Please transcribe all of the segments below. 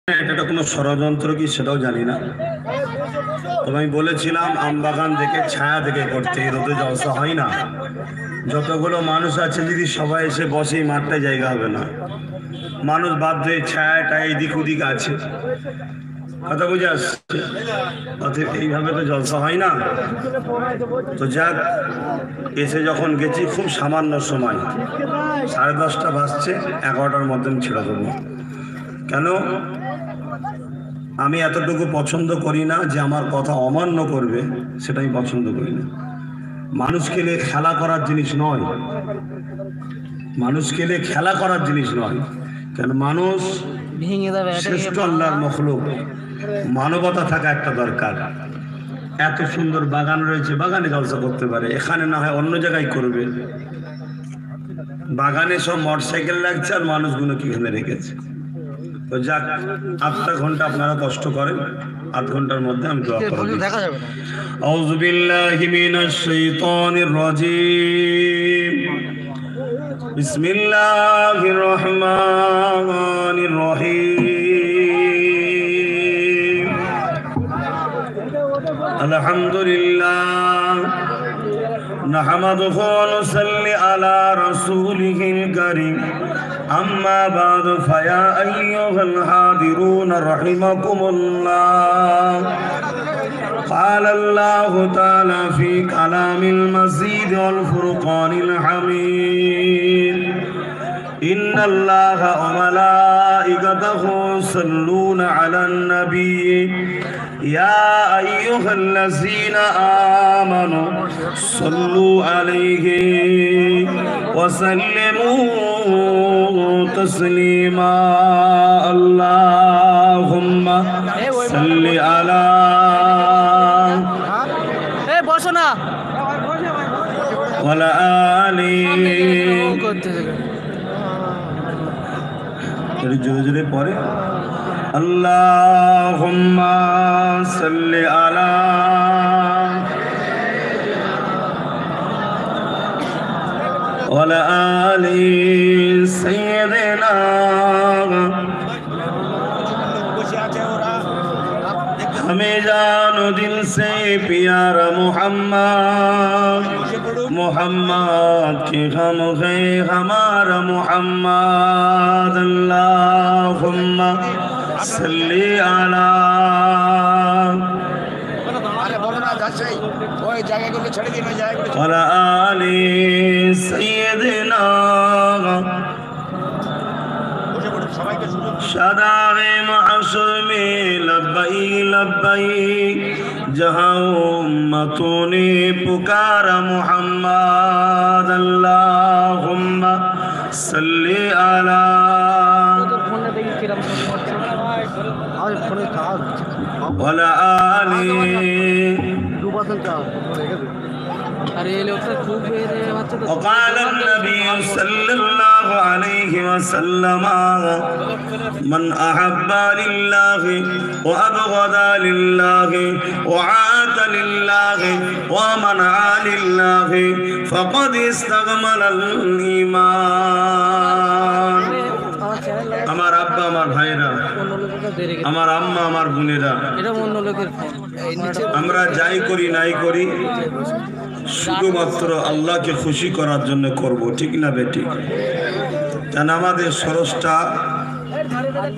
এটা কোনো ষড়যন্ত্র কি সেটাও জানি না। তবে আমি বলেছিলাম আমবাগান থেকে ছায়া থেকে করতে, রোদে জলসা হয় না। যতগুলো মানুষ আছে যদি সবাই এসে বসেই মাঠটায় জায়গা হবে না, মানুষ বাধ্য হয়ে ছায়াটা এদিক ওদিক আছে, কথা বুঝে আসছে। অতএব এইভাবে তো জলসা হয় না। তো যাক, এসে যখন গেছি খুব সামান্য সময়, 10:30 বাজছে, 11টার মধ্যে ছেড়ে দেবো। কেন? আমি এতটুকু পছন্দ করি না যে আমার কথা অমান্য করবে, সেটা আমি পছন্দ করি না। মানুষকে নিয়ে খেলা করার জিনিস নয়, মানুষকে নিয়ে খেলা করার জিনিস নয়। কেন? মানুষ শ্রেষ্ঠ আল্লাহর মখলুক, মানবতা থাকা একটা দরকার। এত সুন্দর বাগান রয়েছে, বাগানে জলসা করতে পারে, এখানে না হয় অন্য জায়গায় করবে। বাগানে সব মোটরসাইকেল লাগছে আর মানুষগুলো কি এখানে রেখেছে। তো যাক, 8টা ঘন্টা আপনারা কষ্ট করেন, 8 ঘন্টার মধ্যে আমি দোয়া করব। আউযু বিল্লাহি মিনাশ শাইতানির রাজীম। বিসমিল্লাহির রহমানির রহিম। আলহামদুলিল্লাহ নাহমাদুহু ওয়া নুসাল্লি আলা রাসূলিহিল কারীম। أما بعد فيا أيها الحاضرون رحمكم الله. قال الله تعالى في كلام المجيد والفرقان الحميد: إن الله وملائكته يصلون على النبي يا أيها الذين آمنوا صلوا عليه وسلموا تسليما. اللهم صل على وعلى آله জোরে জোরে পড়ে। আল্লাহুম্মা সাল্লি আলা ওয়ালা আলি সাইয়্যিদিনা। हमें जानो दिल से प्यारा मोहम्मद, मोहम्मद के हम है हमारा मोहम्मद। अल्लाहुम्मा सल्ली अला वला आलि सय्यिदिना शादाए मासूमी लब्बई लब्बई। जहाँ उम्मतों ने पुकारा मोहम्मद, अल्लाहुम्मा सल्ली अला वला आलि। وقال النبي صلى الله عليه وسلم: من أحب لله وأبغض لله وعاد لله ومنع لله فقد استكمل الإيمان. আমার আব্বা, আমার ভাইরা, আমার আম্মা, আমার বোনেরা, আমরা যাই করি নাই করি শুধুমাত্র আল্লাহকে খুশি করার জন্য করব, ঠিক না বেঠিক? কেন? আমাদের স্রষ্টা,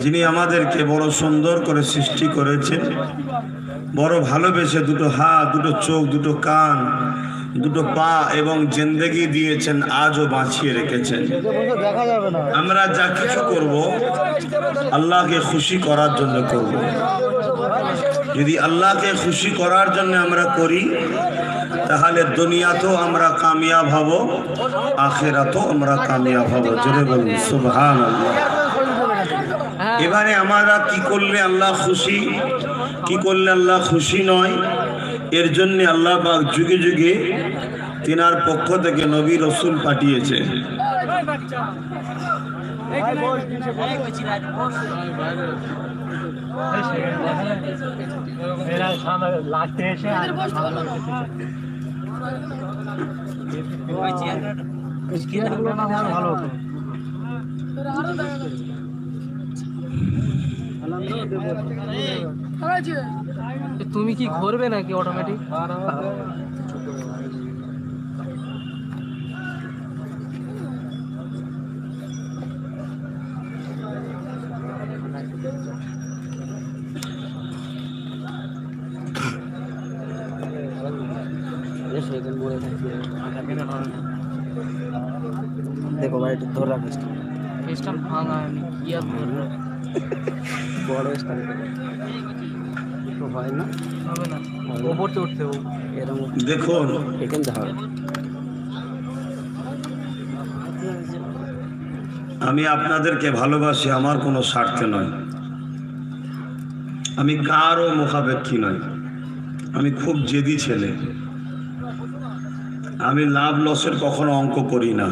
যিনি আমাদেরকে বড় সুন্দর করে সৃষ্টি করেছেন, বড় ভালোবেসে দুটো হাত, দুটো চোখ, দুটো কান, দুটো পা এবং জিন্দেগি দিয়েছেন, আজও বাঁচিয়ে রেখেছেন। আমরা যা কিছু করব আল্লাহকে খুশি করার জন্য করব। যদি আল্লাহকে খুশি করার জন্য আমরা করি, তাহলে দুনিয়াতেও আমরা কামিয়াব হব, আখিরাতেও আমরা কামিয়াব হব। জোরে বলুন সুবহানাল্লাহ। এবারে আমরা কি করলে আল্লাহ খুশি, কি করলে আল্লাহ খুশি নয়, এর জন্য আল্লাহ পাক যুগে যুগে তিনার পক্ষ থেকে নবী রাসূল পাঠিয়েছে। ভালো তুমি কি ঘুরবে নাকি অটোমেটিক? দেখো ভাই, এটা ধরা ফেসটা ভাঙা আমি কি আর ধরবো? বড় স্টাইল তো হয় না, হবে না, ওপরতে উঠতে হবে এরকম দেখুন, এখানে দেখা হবে। আমি আপনাদেরকে ভালোবাসি, আমার কোনো স্বার্থে নয়, আমি কারও মুখাপেক্ষী নয়, আমি খুব জেদি ছেলে, আমি লাভ লসের কখনো অঙ্ক করি না।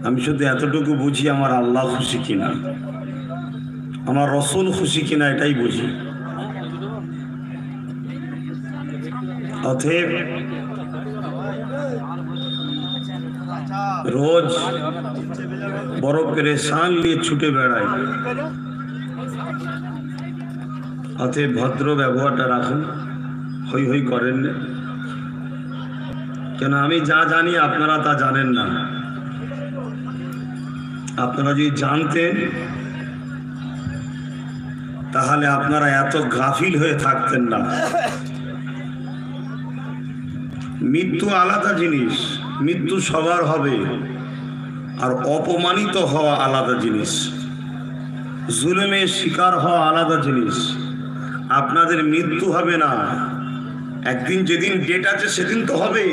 আমি শুধু এতটুকু বুঝি আমার আল্লাহ খুশি কিনা, আমার রসুল খুশি কিনা, এটাই বুঝি। অতএব রোজ বড় পেরেশান নিয়ে ছুটে বেড়াই, অতএব ভদ্র ব্যবহারটা রাখুন, হই হই করেন না। কেন আমি যা জানি আপনারা তা জানেন না। আপনারা যদি জানতেন তাহলে আপনারা এত গাফিল হয়ে থাকতেন না। মৃত্যু আলাদা জিনিস, মৃত্যু সবার হবে, আর অপমানিত হওয়া আলাদা জিনিস, জুলুমের শিকার হওয়া আলাদা জিনিস। আপনাদের মৃত্যু হবে না, একদিন যেদিন ডেট আছে সেদিন তো হবে,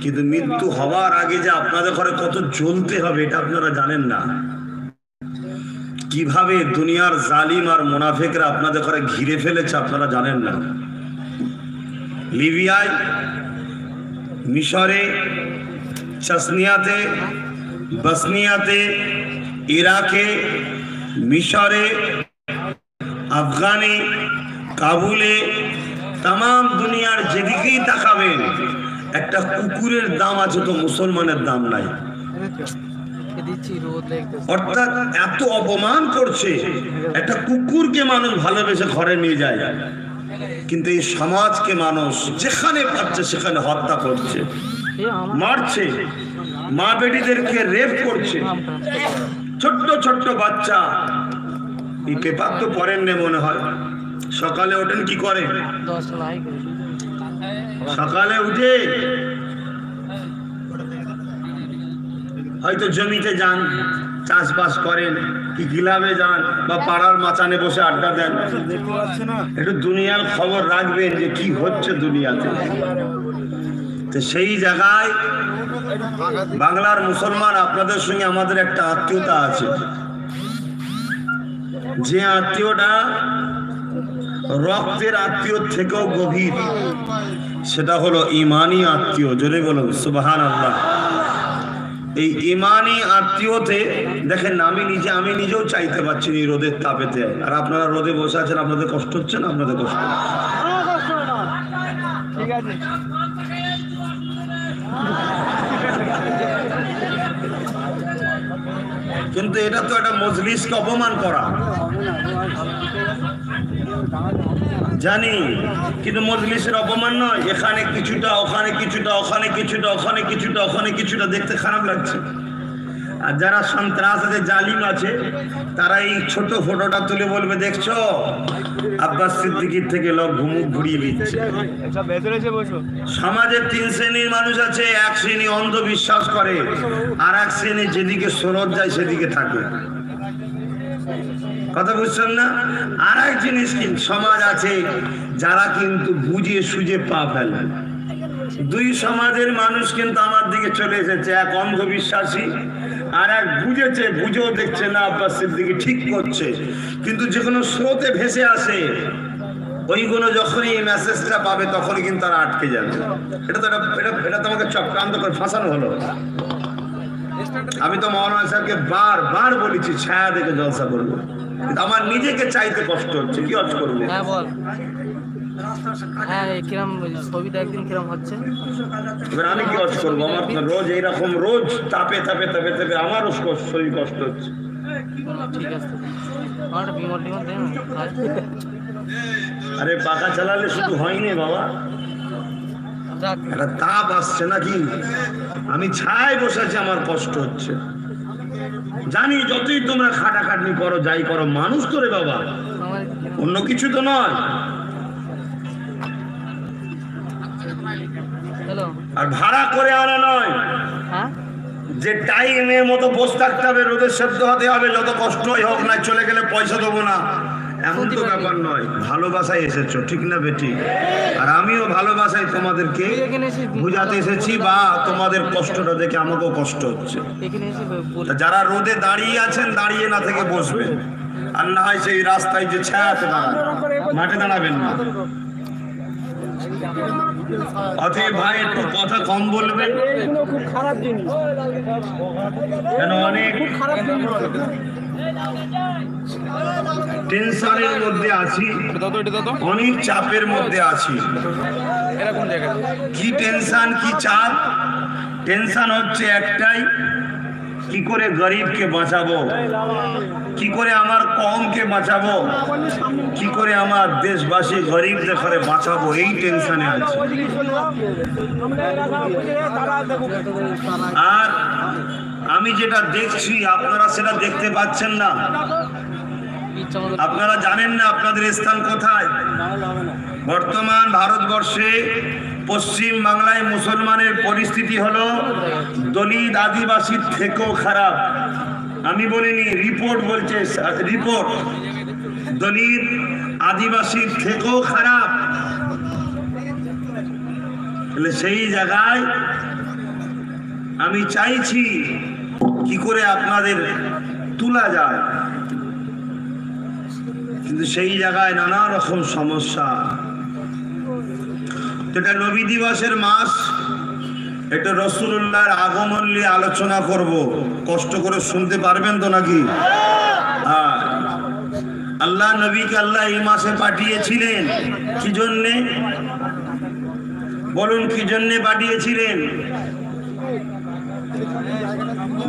কিন্তু মৃত্যু হওয়ার আগে যে আপনাদের ঘরে কত জ্বলতে হবে এটা আপনারা জানেন না। কিভাবে দুনিয়ার জালিম আর মুনাফিকরা আপনাদের ঘরে ঘিরে ফেলেছে আপনারা জানেন না। লিবিয়ায়, মিশরে, চেচনিয়াতে, বসনিয়াতে, ইরাকে, মিশরে, আফগানে, কাবুলে, তাম দুনিয়ার যেদিকেই তাকাবেন একটা কুকুরের দাম আছে তো মুসলমানের দাম নাই। অর্থাৎ এত অপমান করছে, একটা কুকুরকে মানুষ ভালোবেসে ঘরে নিয়ে যায়, কিন্তু এই সমাজকে মানুষ যেখানে পাচ্ছে সেখানে হত্যা করছে, মারছে, মা বেটিদেরকে রেপ করছে, ছোট্ট ছোট্ট বাচ্চা। এই পেপার তো পড়েন না মনে হয়, সকালে ওঠেন কি করে? সকালে উঠে হয়তো জমিতে যান, চাষবাস করেন, কি ক্লাবে যান বা পাড়ার মাচানে বসে আড্ডা দেন, একটু দুনিয়ার খবর রাখবেন যে কি হচ্ছে দুনিয়াতে। তো সেই জায়গায় বাংলার মুসলমান আপনাদের সঙ্গে আমাদের একটা আত্মীয়তা আছে, যে আত্মীয়টা রক্তের আত্মীয় থেকেও গভীর, সেটা হলো ইমানি আত্মীয়। জোরে বলুন সুবহানাল্লাহ। এই ইমানি আত্মীয়তে দেখেন, আমি নিজেও চাইতে পারছি না রোদের তাপেতে, আর আপনারা রোদে বসে আছেন, আপনাদের কষ্ট হচ্ছে না? আপনাদের কষ্ট ঠিক আছে, কিন্তু এটা তো একটা মজলিসকে অপমান করা, জানি, কিন্তু মজলিসের অপমান নয়। এখানে কিছুটা, ওখানে কিছুটা, ওখানে কিছুটা, ওখানে কিছুটা, ওখানে কিছুটা, দেখতে খারাপ লাগছে। আর যারা সন্ত্রাস আছে, জালিম আছে, তারা এই ছোট ফটোটা তুলে বলবে, দেখছো আব্বাস সিদ্দিকীর থেকে লোক ঘুমুক ঘুরিয়ে দিচ্ছে। সমাজের তিন শ্রেণীর মানুষ আছে, এক শ্রেণী অন্ধবিশ্বাস করে, আর এক শ্রেণী যেদিকে স্রোত যায় সেদিকে থাকে। কথা বুঝছেন না? আর এক জিনিস কিন্তু সমাজ আছে যারা কিন্তু বুঝে সুঝে পা ফেলে। দুই সমাজের মানুষ কিন্তু আমার দিকে চলে এসেছে, এক অন্ধবিশ্বাসী আর এক বুঝেছে, বুঝেও দেখছে না আব্বাস সিদ্দিকী ঠিক করছে, কিন্তু যে কোনো স্রোতে ভেসে আসে ওইগুলো যখনই এই মেসেজটা পাবে তখনই কিন্তু তারা আটকে যাবে। এটা তোমাকে চক্রান্ত করে ফাঁসানো হলো। আমি তো মৌলানা সাহেবকে বার বলেছি ছায়া দেখে জলসা করবো, কিন্তু আমার নিজেকে চাইতে কষ্ট হচ্ছে, কি অর্থ করবো? এবার আমি কি অর্থ করবো? আমার রোজ এইরকম রোজ তাপে আমারও শরীর কষ্ট হচ্ছে। আমার একটা বিমল টিমল দেন খাই। আরে পাখা চালালে শুধু হয়নি বাবা, যাক একটা তাপ আসছে নাকি? আমি ছায় বসেছি, আমার কষ্ট হচ্ছে। জানি যতই তোমরা খাটাখাটনি করো, যাই করো, মানুষ তো রে বাবা, আমার অন্য কিছু তো নয়। হ্যালো আর ভাড়া করে আনা নয় হ্যাঁ যে টাইমের মতো বসে থাকতে হবে, রোদে সেদ্ধ হতে হবে, যত কষ্টই হোক না, চলে গেলে পয়সা দেবো না, এমন তো ব্যাপার নয়। ভালোবাসায় এসেছো, ঠিক না বেটি? আর আমিও ভালোবাসায় তোমাদেরকে এখানে এসে বুঝাতে এসেছি, বা তোমাদের কষ্টটা দেখে আমাকেও কষ্ট হচ্ছে। এখানে এসে বলে তা যারা রোদে দাঁড়িয়ে আছেন, দাঁড়িয়ে না থেকে বসবেন, আর না হয় সেই রাস্তায় যে ছায়াতে দাঁড়াবেন, মাঠে দাঁড়াবেন না। অতএব ভাই একটু কথা কম বলবেন, খুব খারাপ জিনিস, কেন অনেক খারাপ জিনিস। টেনশনের মধ্যে আছি, অনেক চাপের মধ্যে আছি। কি টেনশন, কি চাপ? টেনশন হচ্ছে একটাই, কি করে গরিবকে বাঁচাবো, কি করে আমার কমকে বাঁচাবো, কি করে আমার দেশবাসী গরিবদের ঘরে বাঁচাবো, এই টেনশনে আছে। আর আমি যেটা দেখছি আপনারা সেটা দেখতে পাচ্ছেন না, ইচ্ছা মতো আপনারা জানেন না আপনাদের স্থান কোথায়। বর্তমান ভারতবর্ষে পশ্চিম বাংলায় মুসলমানের পরিস্থিতি হলো দলিত আদিবাসীর থেকেও খারাপ। আমি বলিনি, রিপোর্ট বলছে, রিপোর্ট দলিত আদিবাসীর থেকেও খারাপ। তাহলে সেই জায়গায় আমি চাইছি কি করে আপনাদের তোলা যায়, কিন্তু সেই জায়গায় নানা রকম সমস্যা। এটা নবী দিবসের মাস, এটা রাসূলুল্লাহর আগমন নিয়ে আলোচনা করব, কষ্ট করে শুনতে পারবেন তো নাকি? হ্যাঁ, আল্লাহ নবীকে আল্লাহ এই মাসে পাঠিয়েছিলেন কি জন্যে? বলুন, কি জন্যে পাঠিয়েছিলেন?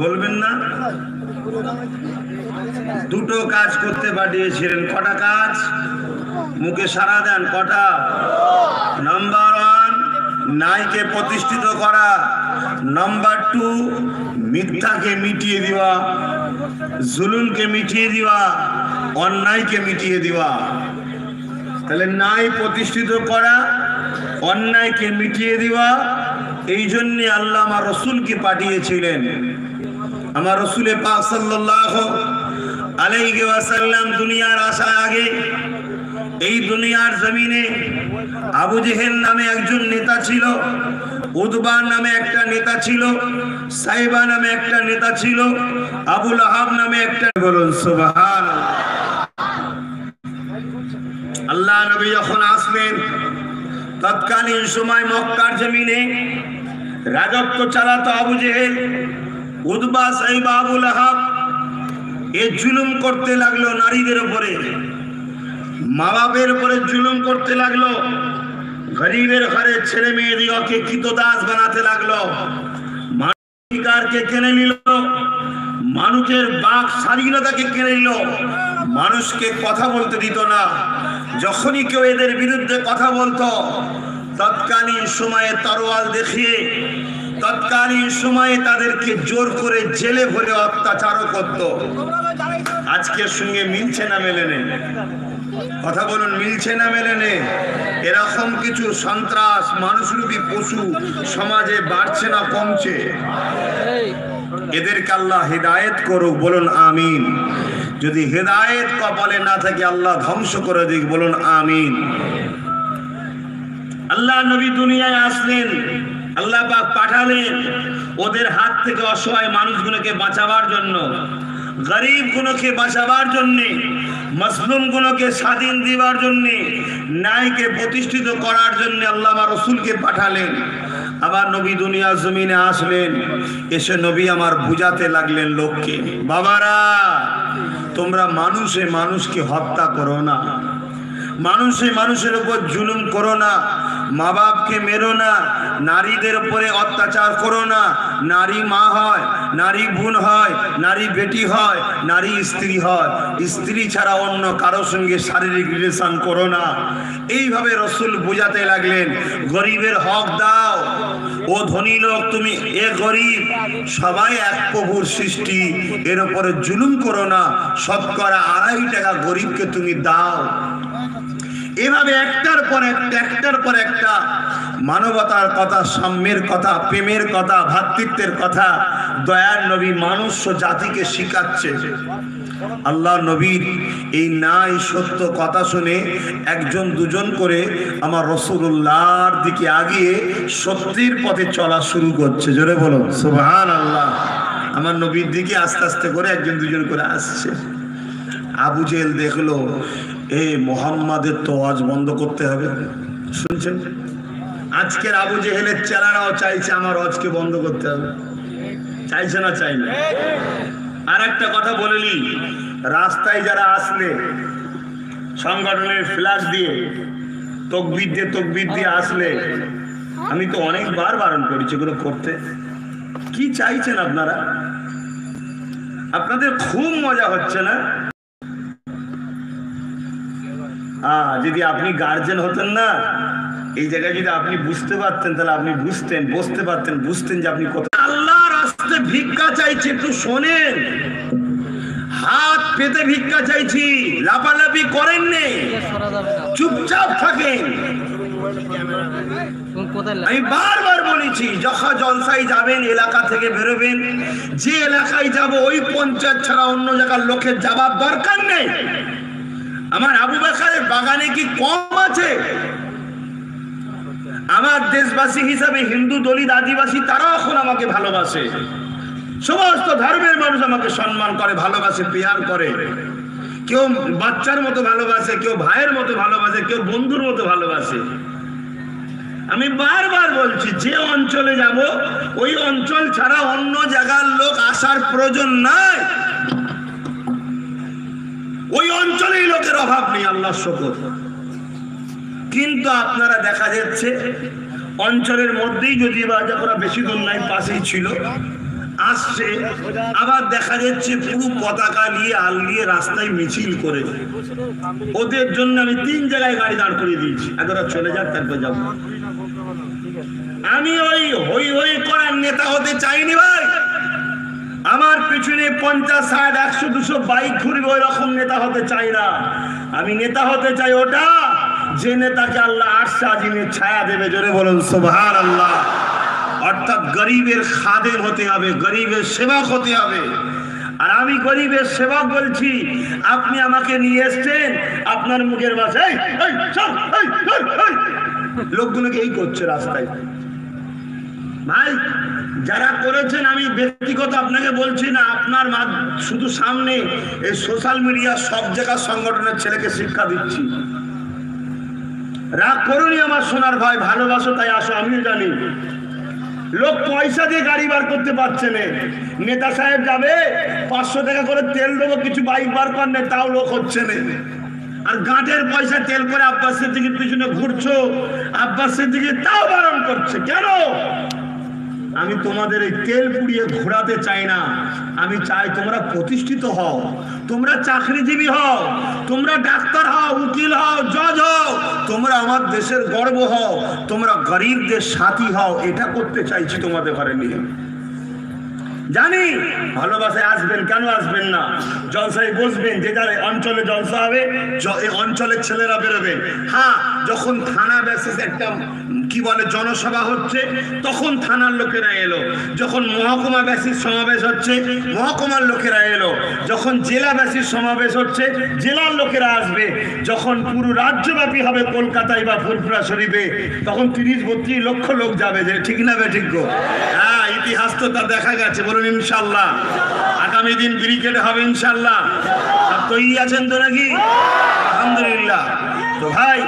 বলবেন না? দুটো কাজ করতে পাঠিয়েছিলেন। কটা কাজ? মুখে সারা দেন, কটা? নাম্বার 1, ন্যায়কে প্রতিষ্ঠিত করা। নাম্বার 2, মিথ্যাকে মিটিয়ে দেওয়া, জুলুমকে মিটিয়ে দেওয়া, অন্যায়কে মিটিয়ে দেওয়া। তাহলে ন্যায় প্রতিষ্ঠিত করা, অন্যায়কে মিটিয়ে দেওয়া, এই জন্যে আল্লাহ আমার রসুলকে পাঠিয়েছিলেন। আমার রসুলে পাক সাল্লাল্লাহু আলাইহি ওয়াসাল্লাম দুনিয়ার আসার আগে এই দুনিয়ার জমিনে আবু জেহেল নামে একজন নেতা ছিল, উতবা নামে একটা নেতা ছিল, সাইবা নামে একটা নেতা ছিল, আবু লাহাব নামে একটা। বলুন সুবহানাল্লাহ। আল্লাহ নবী যখন আসলেন, তৎকালীন সময় মক্কার জমিনে রাজত্ব চালাতো আবু জেহেল, উতবা, সাইবা, আবু লাহাব। এ জুলুম করতে লাগলো নারীদের উপরে, মা বাপের উপরে জুলুম করতে লাগলো, গরিবের ঘরে ছেলে মেয়েদিগকে কৃতদাস বানাতে লাগলো, মানবাধিকারকে কেড়ে নিল, মানুষের বাক স্বাধীনতাকে কেড়ে নিল, মানুষকে কথা বলতে দিত না। যখনই কেউ এদের বিরুদ্ধে কথা বলতো, তৎকালীন সময়ে তরোয়াল দেখিয়ে, তৎকালীন সময়ে তাদেরকে জোর করে জেলে ভরে অত্যাচারও করত। আজকের সঙ্গে মিলছে না মেলে নে? কথা বলুন, মিলছে না মেলে নে? এরকম কিছু সন্ত্রাস, মানুষরূপী পশু সমাজে বাড়ছে না কমছে? এদেরকে আল্লাহ হিদায়েত করুক, বলুন আমিন। যদি হিদায়েত কপালে না থাকে আল্লাহ ধ্বংস করে দিক, বলুন আমিন। আল্লাহ নবী দুনিয়ায় আসলেন, আল্লাহ পাক পাঠালেন ওদের হাত থেকে অসহায় মানুষগুলোকে বাঁচাবার জন্য, গরিব গুলোকে বাঁচাবার জন্য, মজলুম গুলোকে স্বাধীন দিবার জন্য, ন্যায়কে প্রতিষ্ঠিত করার জন্য আল্লাহ আমার রসুলকে পাঠালেন। আবার নবী দুনিয়ার জমিনে আসলেন, এসে নবী আমার বুঝাতে লাগলেন লোককে, বাবারা তোমরা মানুষে মানুষকে হত্যা করো না, মানুষে মানুষের উপর জুলুম করো না, মা বাপকে মেরো না, নারীদের উপরে অত্যাচার করো না। নারী মা হয়, নারী বোন হয়, নারী বেটি হয়, নারী স্ত্রী হয়। স্ত্রী ছাড়া অন্য কারোর সঙ্গে শারীরিক রিলেশন করো না। এইভাবে রসুল বোঝাতে লাগলেন, গরিবের হক দাও। ও ধনী লোক, তুমি এ গরিব, সবাই এক প্রভুর সৃষ্টি, এর উপরে জুলুম করো না। শতকরা 2.5 টাকা গরিবকে তুমি দাও। এভাবে একটার পর একটা মানবতার কথা, সাম্যের কথা, প্রেমের কথা, ভ্রাতৃত্বের কথা দয়ার নবী মানুষ জাতিকে শিখাচ্ছে। আল্লাহ নবীর এই নাই সত্য কথা শুনে একজন দুজন করে আমার রাসূলুল্লাহর দিকে আগিয়ে সত্যের পথে চলা শুরু করছে। জোরে বলো সুবহানাল্লাহ। আমার নবীর দিকে আস্তে আস্তে করে একজন দুজন করে আসছে। আবু জেহেল দেখলো, এ মোহাম্মদের তো ওয়াজ বন্ধ করতে হবে। শুনছেন, আজকের আবু জেহেলের চেলারাও চাইছে আমার ওয়াজকে বন্ধ করতে হবে। চাইছে না? চাই না। আর একটা কথা বলেনি, রাস্তায় যারা আসলে সংগঠনের ফ্ল্যাশ দিয়ে তকবীর দিয়ে আসলে, আমি তো অনেকবার বারণ করেছি এগুলো করতে। কি চাইছেন আপনারা? আপনাদের খুব মজা হচ্ছে না? যদি আপনি গার্জেন হতেন না, এই জায়গায় যদি আপনি বুঝতে পারতেন, তাহলে আপনি বুঝতেন, বসতে পারতেন, বুঝতেন যে আপনি কত আল্লাহর রাস্তায় ভিক্ষা চাইছে। একটু শোনেন, হাত পেতে ভিক্ষা চাইছি, লাফালাফি করেন নে, চুপচাপ থাকেন। আমি বারবার বলেছি, যখন জলসায় যাবেন এলাকা থেকে বেরোবেন, যে এলাকায় যাব ওই পঞ্চায়েত ছাড়া অন্য জায়গার লোকের যাবার দরকার নেই। আমার আবু বকরের বাগানে কি কম আছে? আমার দেশবাসী হিসাবে হিন্দু, দলিত, আদিবাসী তারাও এখন আমাকে ভালোবাসে। সমস্ত ধর্মের মানুষ আমাকে সম্মান করে, ভালোবাসে, প্রেয়ার করে। কেউ বাচ্চার মতো ভালোবাসে, কেউ ভাইয়ের মতো ভালোবাসে, কেউ বন্ধুর মতো ভালোবাসে। আমি বারবার বলছি, যে অঞ্চলে যাব ওই অঞ্চল ছাড়া অন্য জায়গার লোক আসার প্রয়োজন নাই। ওই অঞ্চলেই লোকের অভাব নেই, আল্লাহর শুকর। কিন্তু আপনারা দেখা যাচ্ছে অঞ্চলের মধ্যেই, যদি ওরা বেশি দূর নাই, পাশেই ছিল, আসছে, আবার দেখা যাচ্ছে পুরো পতাকা নিয়ে আল নিয়ে রাস্তায় মিছিল করে। ওদের জন্য আমি 3 জায়গায় গাড়ি দাঁড় করিয়ে দিয়েছি, ওরা চলে যাক, তারপর যাবো। আমি ওই হই হই করার নেতা হতে চাইনি ভাই। আমার পিছনে 50, 60, 100, 200 বাইক ঘুরবে, ওই রকম নেতা হতে চাই না। আমি নেতা হতে চাই ওটা, যে নেতাকে আল্লাহ আরশে আজিমের ছায়া দেবে। জোরে বলুন সুবহানাল্লাহ। অর্থাৎ গরিবের খাদেম হতে হবে, গরিবের সেবক হতে হবে। আর আমি গরিবের সেবক বলছি, আপনি আমাকে নিয়ে এসছেন, আপনার মুখের ভাষায় লোকগুলোকে এই করছে রাস্তায়। ভাই, যারা করেছেন, আমি ব্যক্তিগত আপনাকে বলছি না, আপনার শুধু সামনে এই সোশ্যাল মিডিয়া সব জায়গার সংগঠনের ছেলেকে শিক্ষা দিচ্ছি। রাগ করুনি আমার সোনার ভাই, ভালোবাসো তাই আসো। আমিও জানি লোক পয়সা দিয়ে গাড়ি বার করতে পারছে না। নেতা সাহেব যাবে, 500 টাকা করে তেল দেবো, কিছু বাইক বার কর না, তাও লোক হচ্ছে না। আর গাঁটের পয়সা তেল করে আব্বাস সিদ্দিকীর পিছনে ঘুরছো, আব্বাস সিদ্দিকী তাও বারণ করছে। কেন? আমি তোমাদের এই তেল পুড়িয়ে ঘোরাতে চাই না। আমি চাই তোমরা প্রতিষ্ঠিত হও, তোমরা চাকরিজীবী হও, তোমরা ডাক্তার হও, উকিল হও, জজ হও, তোমরা আমার দেশের গর্ব হও, তোমরা গরিবদের সাথী হও। এটা করতে চাইছি তোমাদের ঘরে নিয়ে। জানি ভালোবাসায় আসবেন, কেন আসবেন না? জলসায় বসবেন, যে যার অঞ্চলে জলসা হবে, এই অঞ্চলের ছেলেরা বেরোবে। হ্যাঁ, যখন থানা বেসিস একটা কি বলে জনসভা হচ্ছে, তখন থানার লোকেরা এলো। যখন মহকুমা বেসিস সমাবেশ হচ্ছে, মহকুমার লোকেরা এলো। যখন জেলা বেসিস সমাবেশ হচ্ছে, জেলার লোকেরা আসবে। যখন পুরো রাজ্যব্যাপী হবে, কলকাতায় বা ফুরফুরা শরীফে, তখন 30-32 লক্ষ লোক যাবে। যে ঠিক না বেঠিক গো? হ্যাঁ, ইতিহাস তো তা দেখা গেছে। বলুন ইনশাল্লাহ। আগামী দিন ব্রিগেড হবে ইনশাল্লাহ। আর তৈরি আছেন তো নাকি? আলহামদুলিল্লাহ। তো ভাই,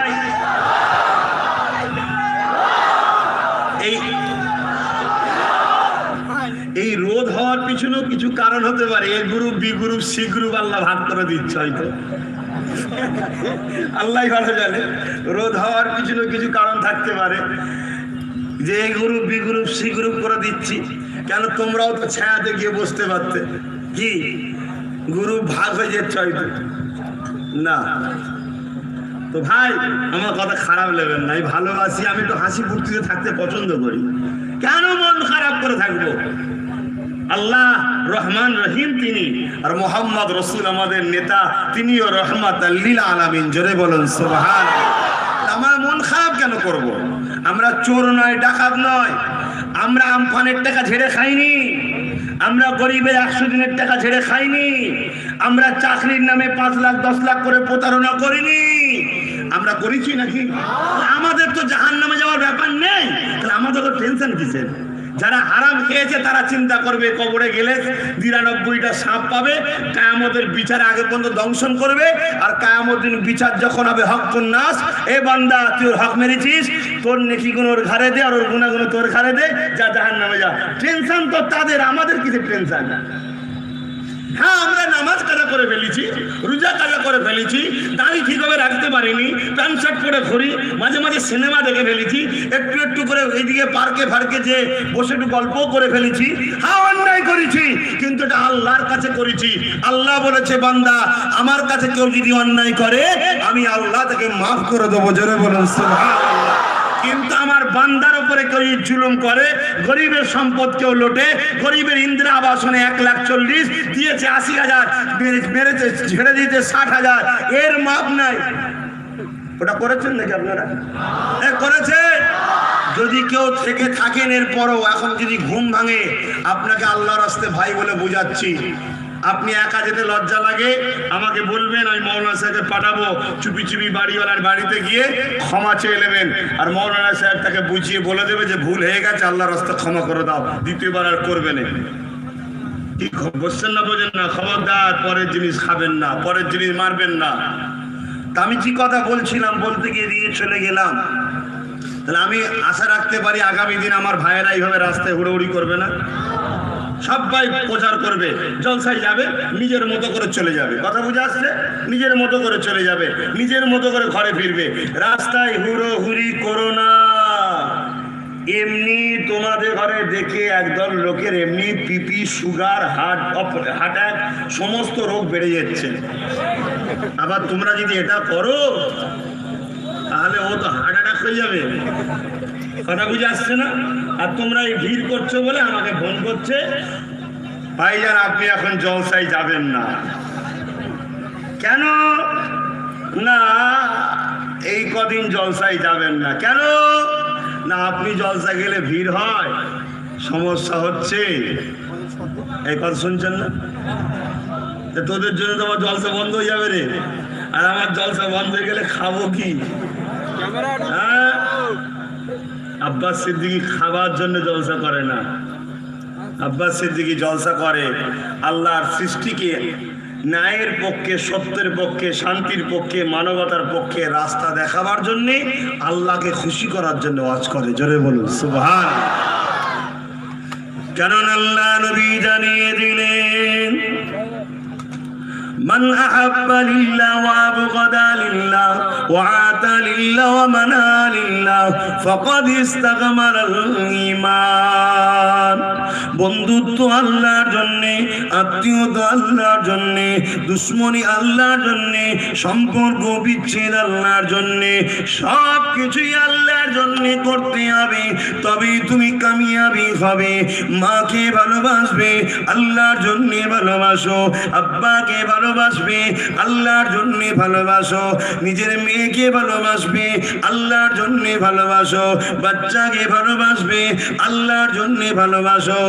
এই রোধ হওয়ার পিছনেও কিছু কারণ হতে পারে। A group, B group, C group আল্লাহ ভাগ করে দিচ্ছে হয়তো। আল্লাহ ভালো জানে রোদ হওয়ার পিছনে কিছু কারণ থাকতে পারে, যে এই group B group C group করে দিচ্ছি। কেন তোমরাও তো ছায়াতে গিয়ে বসতে পারতে, কি গ্রুপ ভাগ হয়ে যাচ্ছে হয়তো না। তো ভাই আমার কথা খারাপ নেবেন না, আমি ভালোবাসি, আমি তো হাসি ফুর্তিতে থাকতে পছন্দ করি, কেন মন খারাপ করে থাকবো? আল্লাহ রহমান রহিম তিনি, আর মোহাম্মদ রসুল আমাদের নেতা, তিনিও রহমত লিল আলামিন। জোরে বলুন সুবহানাল্লাহ। আমার মন খারাপ কেন করব? আমরা চোর নয়, ডাকাত নয়, আমরা আমফানের টাকা ঝেড়ে খাইনি, আমরা গরিবের 100 দিনের টাকা ঝেড়ে খাইনি, আমরা চাকরির নামে 5 লাখ 10 লাখ করে প্রতারণা করিনি। আমরা করেছি নাকি? আমাদের তো জাহান্নামে যাওয়ার ব্যাপার নেই, তাহলে আমাদের তো টেনশন কিসের? যারা হারাম খেয়েছে তারা চিন্তা করবে কবরে গেলে 93টা সাপ পাবে, কিয়ামতের বিচার আগে পর্যন্ত দংশন করবে, আর কিয়ামতের দিন বিচার যখন হবে হকুন নাস, এ বান্দা তুই ওর হক মেরেছিস, তোর নেকিগুলো ওর ঘাড়ে দে আর ওর গুনাহগুলো তোর ঘাড়ে দে, যা জাহান্নামে যা। টেনশন তো তাদের, আমাদের কিসের টেনশন? হ্যাঁ, আমরা নামাজ কাজা করে ফেলেছি, রোজা কাজা করে ফেলেছি, দাড়ি ঠিকভাবে রাখতে পারিনি, প্যান্ট শার্ট পরে ঘুরি, মাঝে মাঝে সিনেমা দেখে ফেলেছি, একটু একটু করে এইদিকে পার্কে ফার্কে যে বসে একটু গল্প করে ফেলেছি। হ্যাঁ, অন্যায় করেছি, কিন্তু এটা আল্লাহর কাছে করেছি। আল্লাহ বলেছে বান্দা আমার কাছে কেউ যদি অন্যায় করে আমি আল্লাহ তাকে মাফ করে দেবো। জোরে বলুন সুবহানাল্লাহ। কিন্তু আমার বান্দার উপরে কেউ জুলুম করে, গরিবের সম্পদ কেউ লোটে, গরিবের ইন্দিরা আবাসনে 1,40,000 দিয়েছে, 80,000 মেরেছে, ছেড়ে দিয়েছে 60,000, এর মাপ নাই। ওটা করেছেন নাকি আপনারা? করেছে। যদি কেউ থেকে থাকেন এরপরও এখন যদি ঘুম ভাঙে, আপনাকে আল্লাহর রাস্তে ভাই বলে বুঝাচ্ছি, আপনি একা যেতে লজ্জা লাগে আমাকে বলবেন, আমি মৌলানা সাহেবকে পাঠাবো, চুপি চুপি বাড়িওয়ালার বাড়িতে গিয়ে ক্ষমা চেয়ে নেবেন, আর মৌলানা সাহেব তাকে বুঝিয়ে বলে দেবে যে ভুল হয়ে গেছে, আল্লাহর রাস্তায় ক্ষমা করে দাও, দ্বিতীয়বার আর করবে না। কি বলছেন না, বোঝেন না? খবরদার পরের জিনিস খাবেন না, পরের জিনিস মারবেন না। তা আমি কি কথা বলছিলাম, বলতে গিয়ে দিয়ে চলে গেলাম। তাহলে আমি আশা রাখতে পারি আগামী দিন আমার ভাইয়েরা এইভাবে রাস্তায় হুড়োহুড়ি করবে না, সবাই প্রচার করবে, জলসায় যাবে, নিজের মতো করে চলে যাবে। কথা বুঝে আসছে? নিজের মতো করে চলে যাবে, নিজের মতো করে ঘরে ফিরবে। রাস্তায় হুড়োহুড়ি করো না। এমনি তোমাদের ঘরে দেখে একদল লোকের এমনি পিপি, সুগার, হার্ট অ্যাটাক সমস্ত রোগ বেড়ে যাচ্ছে। আবার তোমরা যদি এটা করো তাহলে ও তো হার্ট অ্যাটাক হয়ে যাবে। কথা বুঝে আসছে না? আর তোমরা এই ভিড় করছো বলে আমাকে ফোন করছে, ভাইজান আপনি এখন জলসায় যাবেন না। কেন না এই কদিন জলসায় যাবেন না? কেন না আপনি জলসা গেলে ভিড় হয়, সমস্যা হচ্ছে। এই কথা শুনছেন না? তোদের জন্য তোমার জলসা বন্ধ হয়ে যাবে রে, আর আমার জলসা বন্ধ হয়ে গেলে খাবো কি? হ্যাঁ, আব্বাস সিদ্দিকী খাবার জন্য জলসা করে না, আব্বাস সিদ্দিকী জলসা করে আল্লাহর সৃষ্টিকে ন্যায়ের পক্ষে, সত্যের পক্ষে, শান্তির পক্ষে, মানবতার পক্ষে রাস্তা দেখাবার জন্যে, আল্লাহকে খুশি করার জন্য ওয়াজ করে। জোরে বলুন সুবহানাল্লাহ। কারণ আল্লাহ নবী জানিয়ে দিলেন, من أحب لله وأبغض لله وعاتى لله ومنع لله فقد استكمل الإيمان। বন্ধুত্ব আল্লাহর জন্যে, আত্মীয়তা আল্লাহর জন্যে, দুশ্মনী আল্লাহর জন্যে, সম্পর্ক বিচ্ছেদ আল্লাহর জন্যে, সব কিছুই আল্লাহর জন্যে করতে হবে, তবেই তুমি কামিয়াবি হবে। মাকে ভালোবাসবে, আল্লাহর জন্যে ভালোবাসো। আব্বাকে ভালোবাসবে, আল্লাহর জন্যে ভালোবাসো। নিজের মেয়েকে ভালোবাসবে, আল্লাহর জন্যে ভালোবাসো। বাচ্চাকে ভালোবাসবে, আল্লাহর জন্যে ভালোবাসো।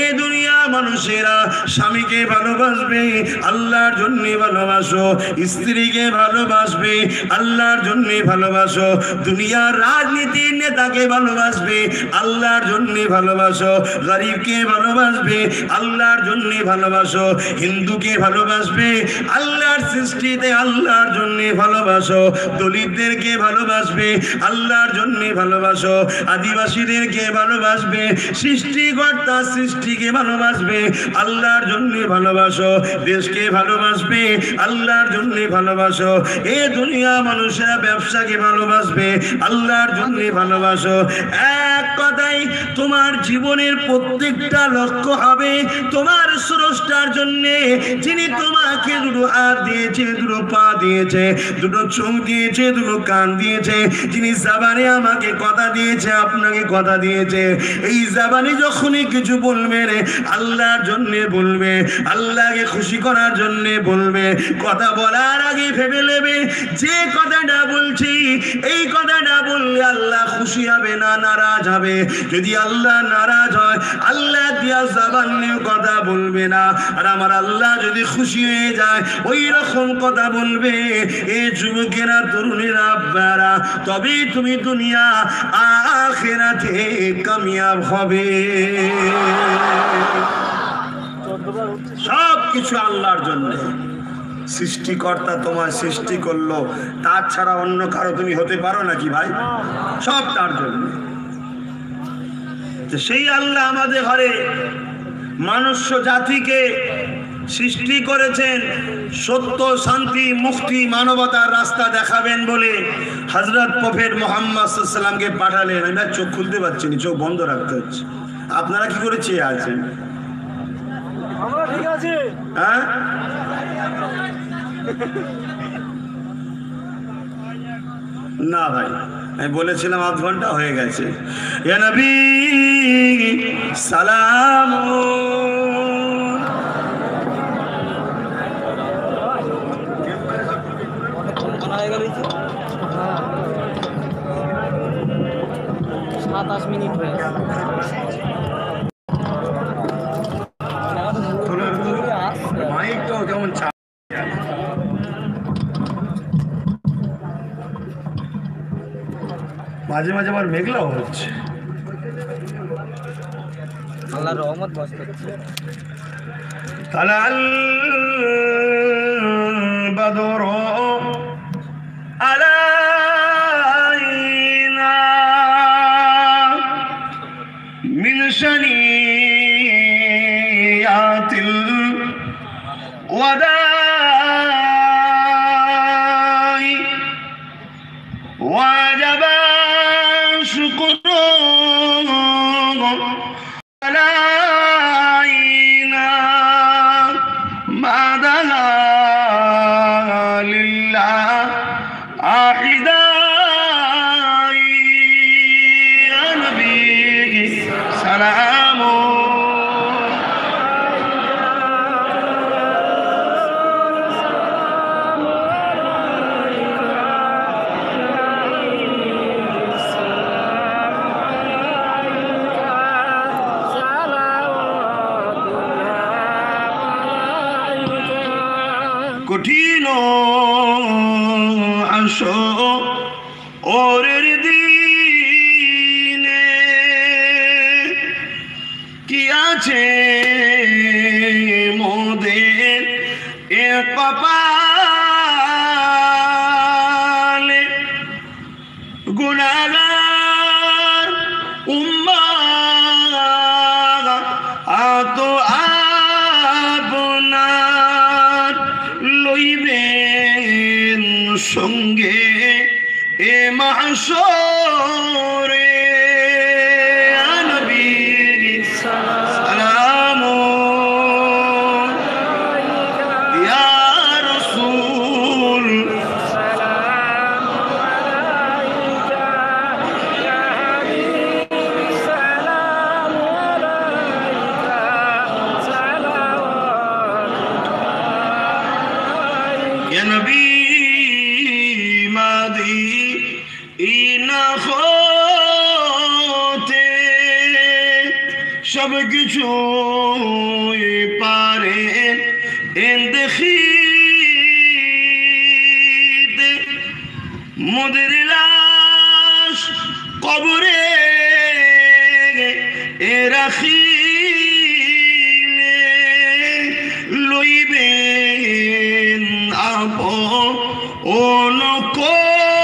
এ দুনিয়া মানুষেরা স্বামীকে ভালোবাসবে, আল্লাহর জন্যে ভালোবাসো। স্ত্রীকে ভালোবাসবে, আল্লাহর জন্যে ভালোবাসো। দুনিয়ার রাজনীতির নেতাকে ভালোবাসবে, আল্লাহর জন্যে ভালোবাসো। গরিবকে ভালোবাসবে, আল্লাহর জন্যে ভালোবাসো। হিন্দুকে ভালোবাসবে, আল্লাহর সৃষ্টিতে আল্লাহর জন্যে ভালোবাসো। দলিতদেরকে ভালোবাসবে, আল্লাহর জন্য ভালোবাসো। আদিবাসীদেরকে ভালোবাসবে, সৃষ্টিকর্তা সৃষ্টিকে ভালোবাসবে, আল্লাহর জন্য ভালোবাসো। দেশকে ভালোবাসবে, আল্লাহর জন্য ভালোবাসো। এ দুনিয়া মানুষেরা ব্যবসাকে ভালোবাসবে, আল্লাহর জন্য ভালোবাসো। এক কথাই তোমার জীবনের প্রত্যেকটা লক্ষ্য হবে তোমার স্রষ্টার জন্য, যিনি তোমাকে দুটো হাত দিয়েছে, দুটো পা দিয়েছে, দুটো চোখ দিয়েছে, দুটো কান দিয়েছে, যিনি জাবানে আমাকে কথা দিয়েছে, আপনাকে কথা দিয়েছে। এই জাবানে যখনই কিছু বলবে রে আল্লাহর জন্য বলবে, আল্লাহকে খুশি করার জন্য বলবে। কথা বলার আগে ভেবে নেবে যে কথাটা বলছি এই কথাটা বললে আল্লাহ খুশি হবে না নারাজ হবে। যদি আল্লাহ নারাজ হয় আল্লাহ দিয়া জাবান নিয়ে কথা বলবে না, আর আমার আল্লাহ যদি খুশি হয়ে যায় ওই রকম কথা বলবে। এই যুবকেরা, তরুণেরা, আব্বারা, তবেই তুমি দুনিয়া আখিরাতে কামিয়াব হবে। সব কিছু আল্লাহর জন্য। সৃষ্টিকর্তা তোমায় সৃষ্টি করলো, তার ছাড়া অন্য কারো তুমি হতে পারো নাকি ভাই? সব তার জন্য। সেই আল্লাহ আমাদের ঘরে মানুষ জাতিকে সৃষ্টি করেছেন সত্য, শান্তি, মুক্তি, মানবতার রাস্তা দেখাবেন বলে হযরত প্রফেট মুহাম্মদ সাল্লাল্লাহু আলাইহি ওয়াসাল্লামকে পাঠালেন। আমি চোখ খুলতে পারছি না, চোখ বন্ধ রাখতে হচ্ছে। আপনারা কি করে চেয়ে আছেন? আমরা ঠিক আছে। হ্যাঁ, না ভাই, আমি বলেছিলাম আধ ঘন্টা হয়ে গেছে। ইয়া নবী সালাম। হ্যাঁ 27 মিনিট হয়ে গেছে। মাইকটাও কেমন চাপ। মাঝে মাঝে আবার মেঘলাও হচ্ছে। আল্লাহর রহমত বসতেছে। তালাল বাদর আলাইনা মিন শানিয়াতিল ওয়াদাই ওয়াজাবা শুকরু আলাইনা মাদালা লিল্লাহ আহিদাই। ইয়া নবী সালাম। কঠিন আসো ওরের দিনে কি আছে মোদের এ কপালে, গুনাহগার উম্মাহ আতো আপনার লইবেন সঙ্গে এ মাহশরে। ইয়া নবী সালাম। ইয়া রাসূল সালাম আলাইকা ইয়া হাবিব। সালাম আলাইকা সালাম। ইয়া নবী মাদি ইনা হতে সব কিছু পারেন দেখিতে, মোদের লাশ কবরে এ রাখিলে লইবেন আপন ও নকল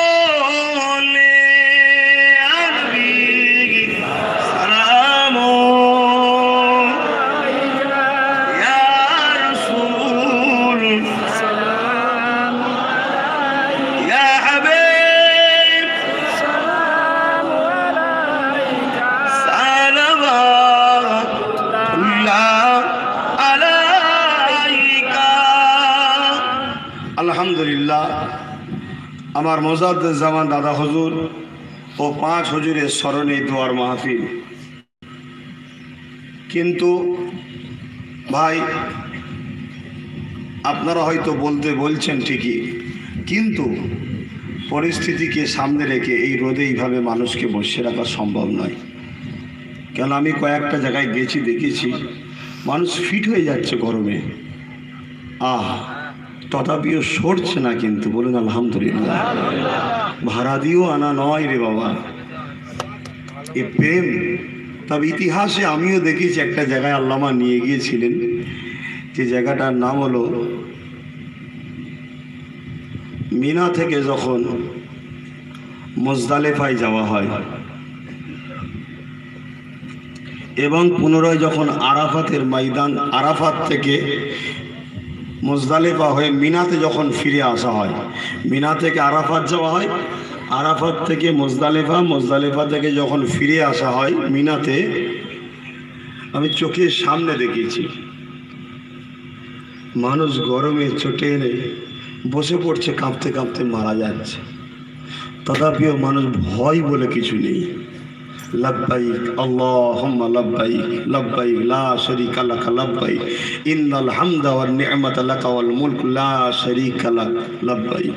আমার মোজাদ্দেদ জামান দাদা হুজুর ও 5 হুজুরের স্মরণে দোয়ার মাহফিল। কিন্তু ভাই আপনারা হয়তো বলছেন ঠিকই, কিন্তু পরিস্থিতিকে সামনে রেখে এই রোদে এইভাবে মানুষকে বসে রাখা সম্ভব নয়। কেন আমি কয়েকটা জায়গায় গেছি, দেখেছি মানুষ ফিট হয়ে যাচ্ছে গরমে, তথাপিও সরছে না। কিন্তু বলুন আলহামদুলিল্লাহ। ভাড়া দিয়েও আনা নয় রে বাবা, এ প্রেম। তবে ইতিহাসে আমিও দেখেছি একটা জায়গায় আল্লামা নিয়ে গিয়েছিলেন, যে জায়গাটার নাম হলো মিনা থেকে যখন মুজদালিফায় যাওয়া হয় এবং পুনরায় যখন আরাফাতের ময়দান, আরাফাত থেকে মুজদালিফা হয়ে মিনাতে যখন ফিরে আসা হয়, মিনা থেকে আরাফাত যাওয়া হয়, আরাফাত থেকে মুজদালিফা, মুজদালিফা থেকে যখন ফিরে আসা হয় মিনাতে, আমি চোখের সামনে দেখেছি মানুষ গরমে চোটে এনে বসে পড়ছে, কাঁপতে কাঁপতে মারা যাচ্ছে। তথাপিও মানুষ ভয় বলে কিছু নেই। লব্বাইক আল্লাহুম্মা লব্বাইক লব্বাইক লা শারীকা লাক লব্বাইক ইন্নাল হামদা ওয়ান নি'মাতা লাকা ওয়াল মুলক লা শারীকা লাক লব্বাইক।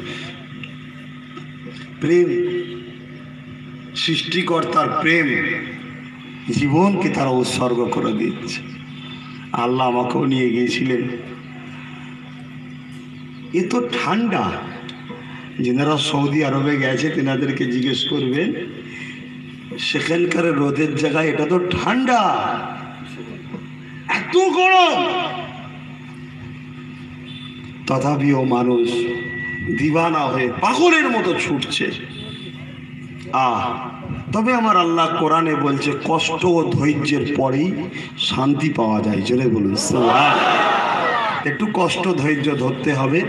প্রেম, সৃষ্টিকর্তার প্রেম জীবনকে তারা উৎসর্গ করে দিচ্ছে। আল্লাহ আমাকেও নিয়ে গিয়েছিলেন। এ তো ঠান্ডা, যারা সৌদি আরবে গেছে তেনাদেরকে জিজ্ঞেস করবেন, সেখানকার রোদের জায়গায় এটা তো ঠান্ডা, এত গরম, তথাপিও মানুষ দিবানা হয়ে পাগলের মতো ছুটছে। তবে আমার আল্লাহ কোরআনে বলছে কষ্ট ও ধৈর্যের পরেই শান্তি পাওয়া যায়। জোরে বলুন সুবহানাল্লাহ। একটু কষ্ট ধৈর্য ধরতে হবে,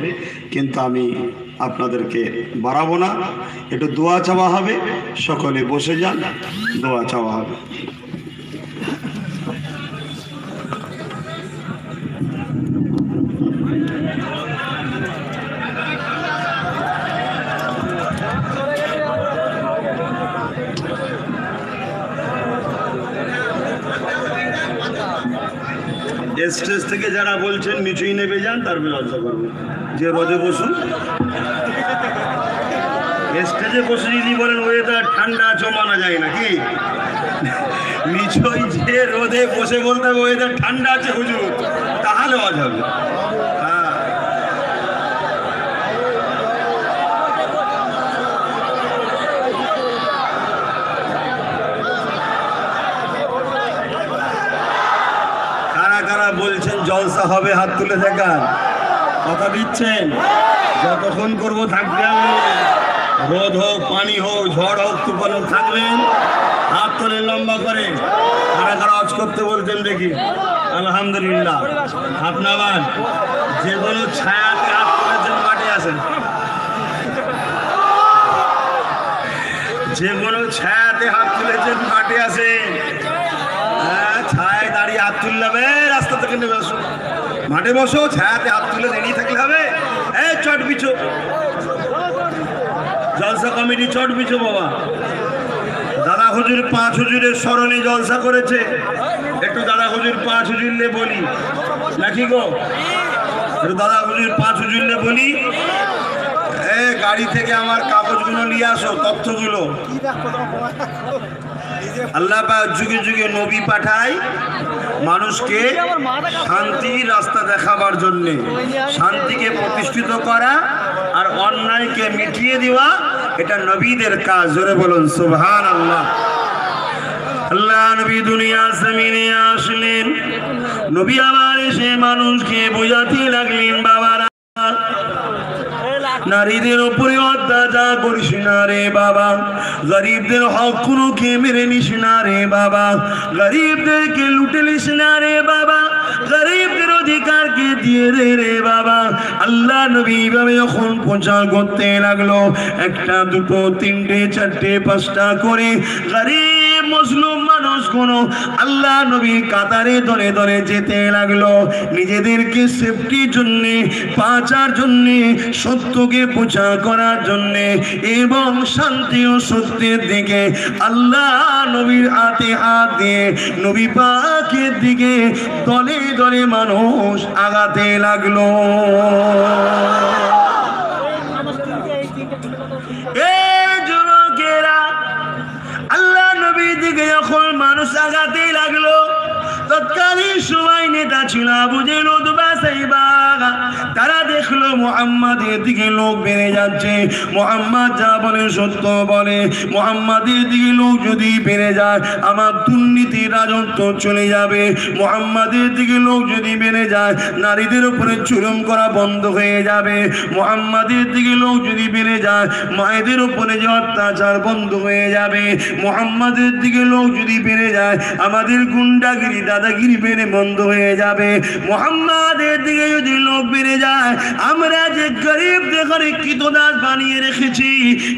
কিন্তু আমি আপনাদেরকে বাড়াবো না। একটু দোয়া চাওয়া হবে, সকলে বসে যান, দোয়া চাওয়া হবে। স্টেজ থেকে যারা বলছেন নিচুই নেমে যান, তার ব্যবস্থা করবো। যে রোদে বসুন, স্টেজে বসে যদি বলেন ওয়েদার ঠান্ডা জমানো যায় নাকি, নিচই যে রোদে বসে বলতে হবে ওয়েদার ঠান্ডা আছে হুজুর, তাহলে আওয়াজ হবে। বলছেন জলসা হবে, হাত তুলে দেখান, কথা দিচ্ছেন। যতক্ষণ করবো থাকতে হবে, রোদ হোক, পানি হোক, ঝড় হোক, তুফান হোক, থাকবেন। হাত তোলে লম্বা করে, কারা কারা আওয়াজ করতে বলছেন দেখি। আলহামদুলিল্লাহ। আপনার যে কোনো ছায়াতে হাত তুলেছেন, মাঠে আসেন। যে কোনো ছায়াতে হাত তুলেছেন, মাঠে আসেন। ছায়ায় দাঁড়িয়ে হাত তুললে হবে, রাস্তা থেকে নেমে আসো, মাঠে বসো, ছায়াতে হাত তুলে দাঁড়িয়ে থাকলে হবে। চট পিছো, জলসা কমিটি চট পিছো বাবা। দাদা হুজুর 5 হুজুরের স্মরণে জলসা করেছে, একটু দাদা হুজুর 5 হুজুরলে বলি নাকি গো, একটু দাদা হুজুর 5 হুজুরলে বলি। গাড়ি থেকে আমার কাগজগুলো নিয়ে আসো, তথ্যগুলো। আল্লাহ পাক যুগে যুগে নবী পাঠায় মানুষকে শান্তির রাস্তা দেখাবার জন্য, শান্তিকে প্রতিষ্ঠিত করা আর অন্যায়কে মিটিয়ে দেওয়া, এটা নবীদের কাজ। জোরে বলুন সুবহানাল্লাহ। আল্লাহ নবী দুনিয়া জমিনে আসলেন, নবী আবার এসে মানুষকে বোঝাতে লাগলেন, বাবারা নারীদের উপরে অত্যাচার করিস না রে বাবা, গরিবদের হক কোনোকে মেরে নিস না রে বাবা, গরিবদেরকে লুটে নিস না রে বাবা, গরিবদের অধিকারকে দিয়ে দে রে বাবা। আল্লাহ নবী ভাবে যখন প্রচার করতে লাগলো, একটা দুটো তিনটে চারটে পাঁচটা করে গরিব মুসলিম মানুষগুলো আল্লাহ নবী কাতারে দলে দলে যেতে লাগলো, নিজেদেরকে সেফটির জন্য, বাঁচার জন্য, সত্যকে প্রচার করার জন্য এবং শান্তি ও সত্যের দিকে আল্লাহ নবীর হাতে হাত দিয়ে নবী পাকের দিকে দলে দলে মানুষ আগাতে লাগলো। এই যুবকেরা আল্লাহ নবীর দিকে যখন মানুষ আগাতে লাগলো, তৎকালীন সময় নেতা ছিল আবু জেহেল উতবা সাইবা। তারা দেখলো মুহাম্মাদের দিকে লোক বেড়ে যাচ্ছে, মুহাম্মদ যা বলে সত্য বলে, মুহাম্মাদের দিকে লোক যদি বেড়ে যায় আমার দুর্নীতি রাজত্ব চলে যাবে, মুহাম্মাদের দিকে লোক যদি বেড়ে যায় নারীদের উপরে জুলুম করা বন্ধ হয়ে যাবে, মুহাম্মাদের দিকে লোক যদি বেড়ে যায় মায়েদের উপরে যে অত্যাচার বন্ধ হয়ে যাবে, মুহাম্মাদের দিকে লোক যদি বেড়ে যায় আমাদের গুন্ডাগিরি দাদাগিরি বেড়ে বন্ধ হয়ে যাবে, মুহাম্মাদের দিকে যদি লোক বেড়ে যায় আমরা যে গরিবদের ঘরে কৃতদাস বানিয়ে রেখেছি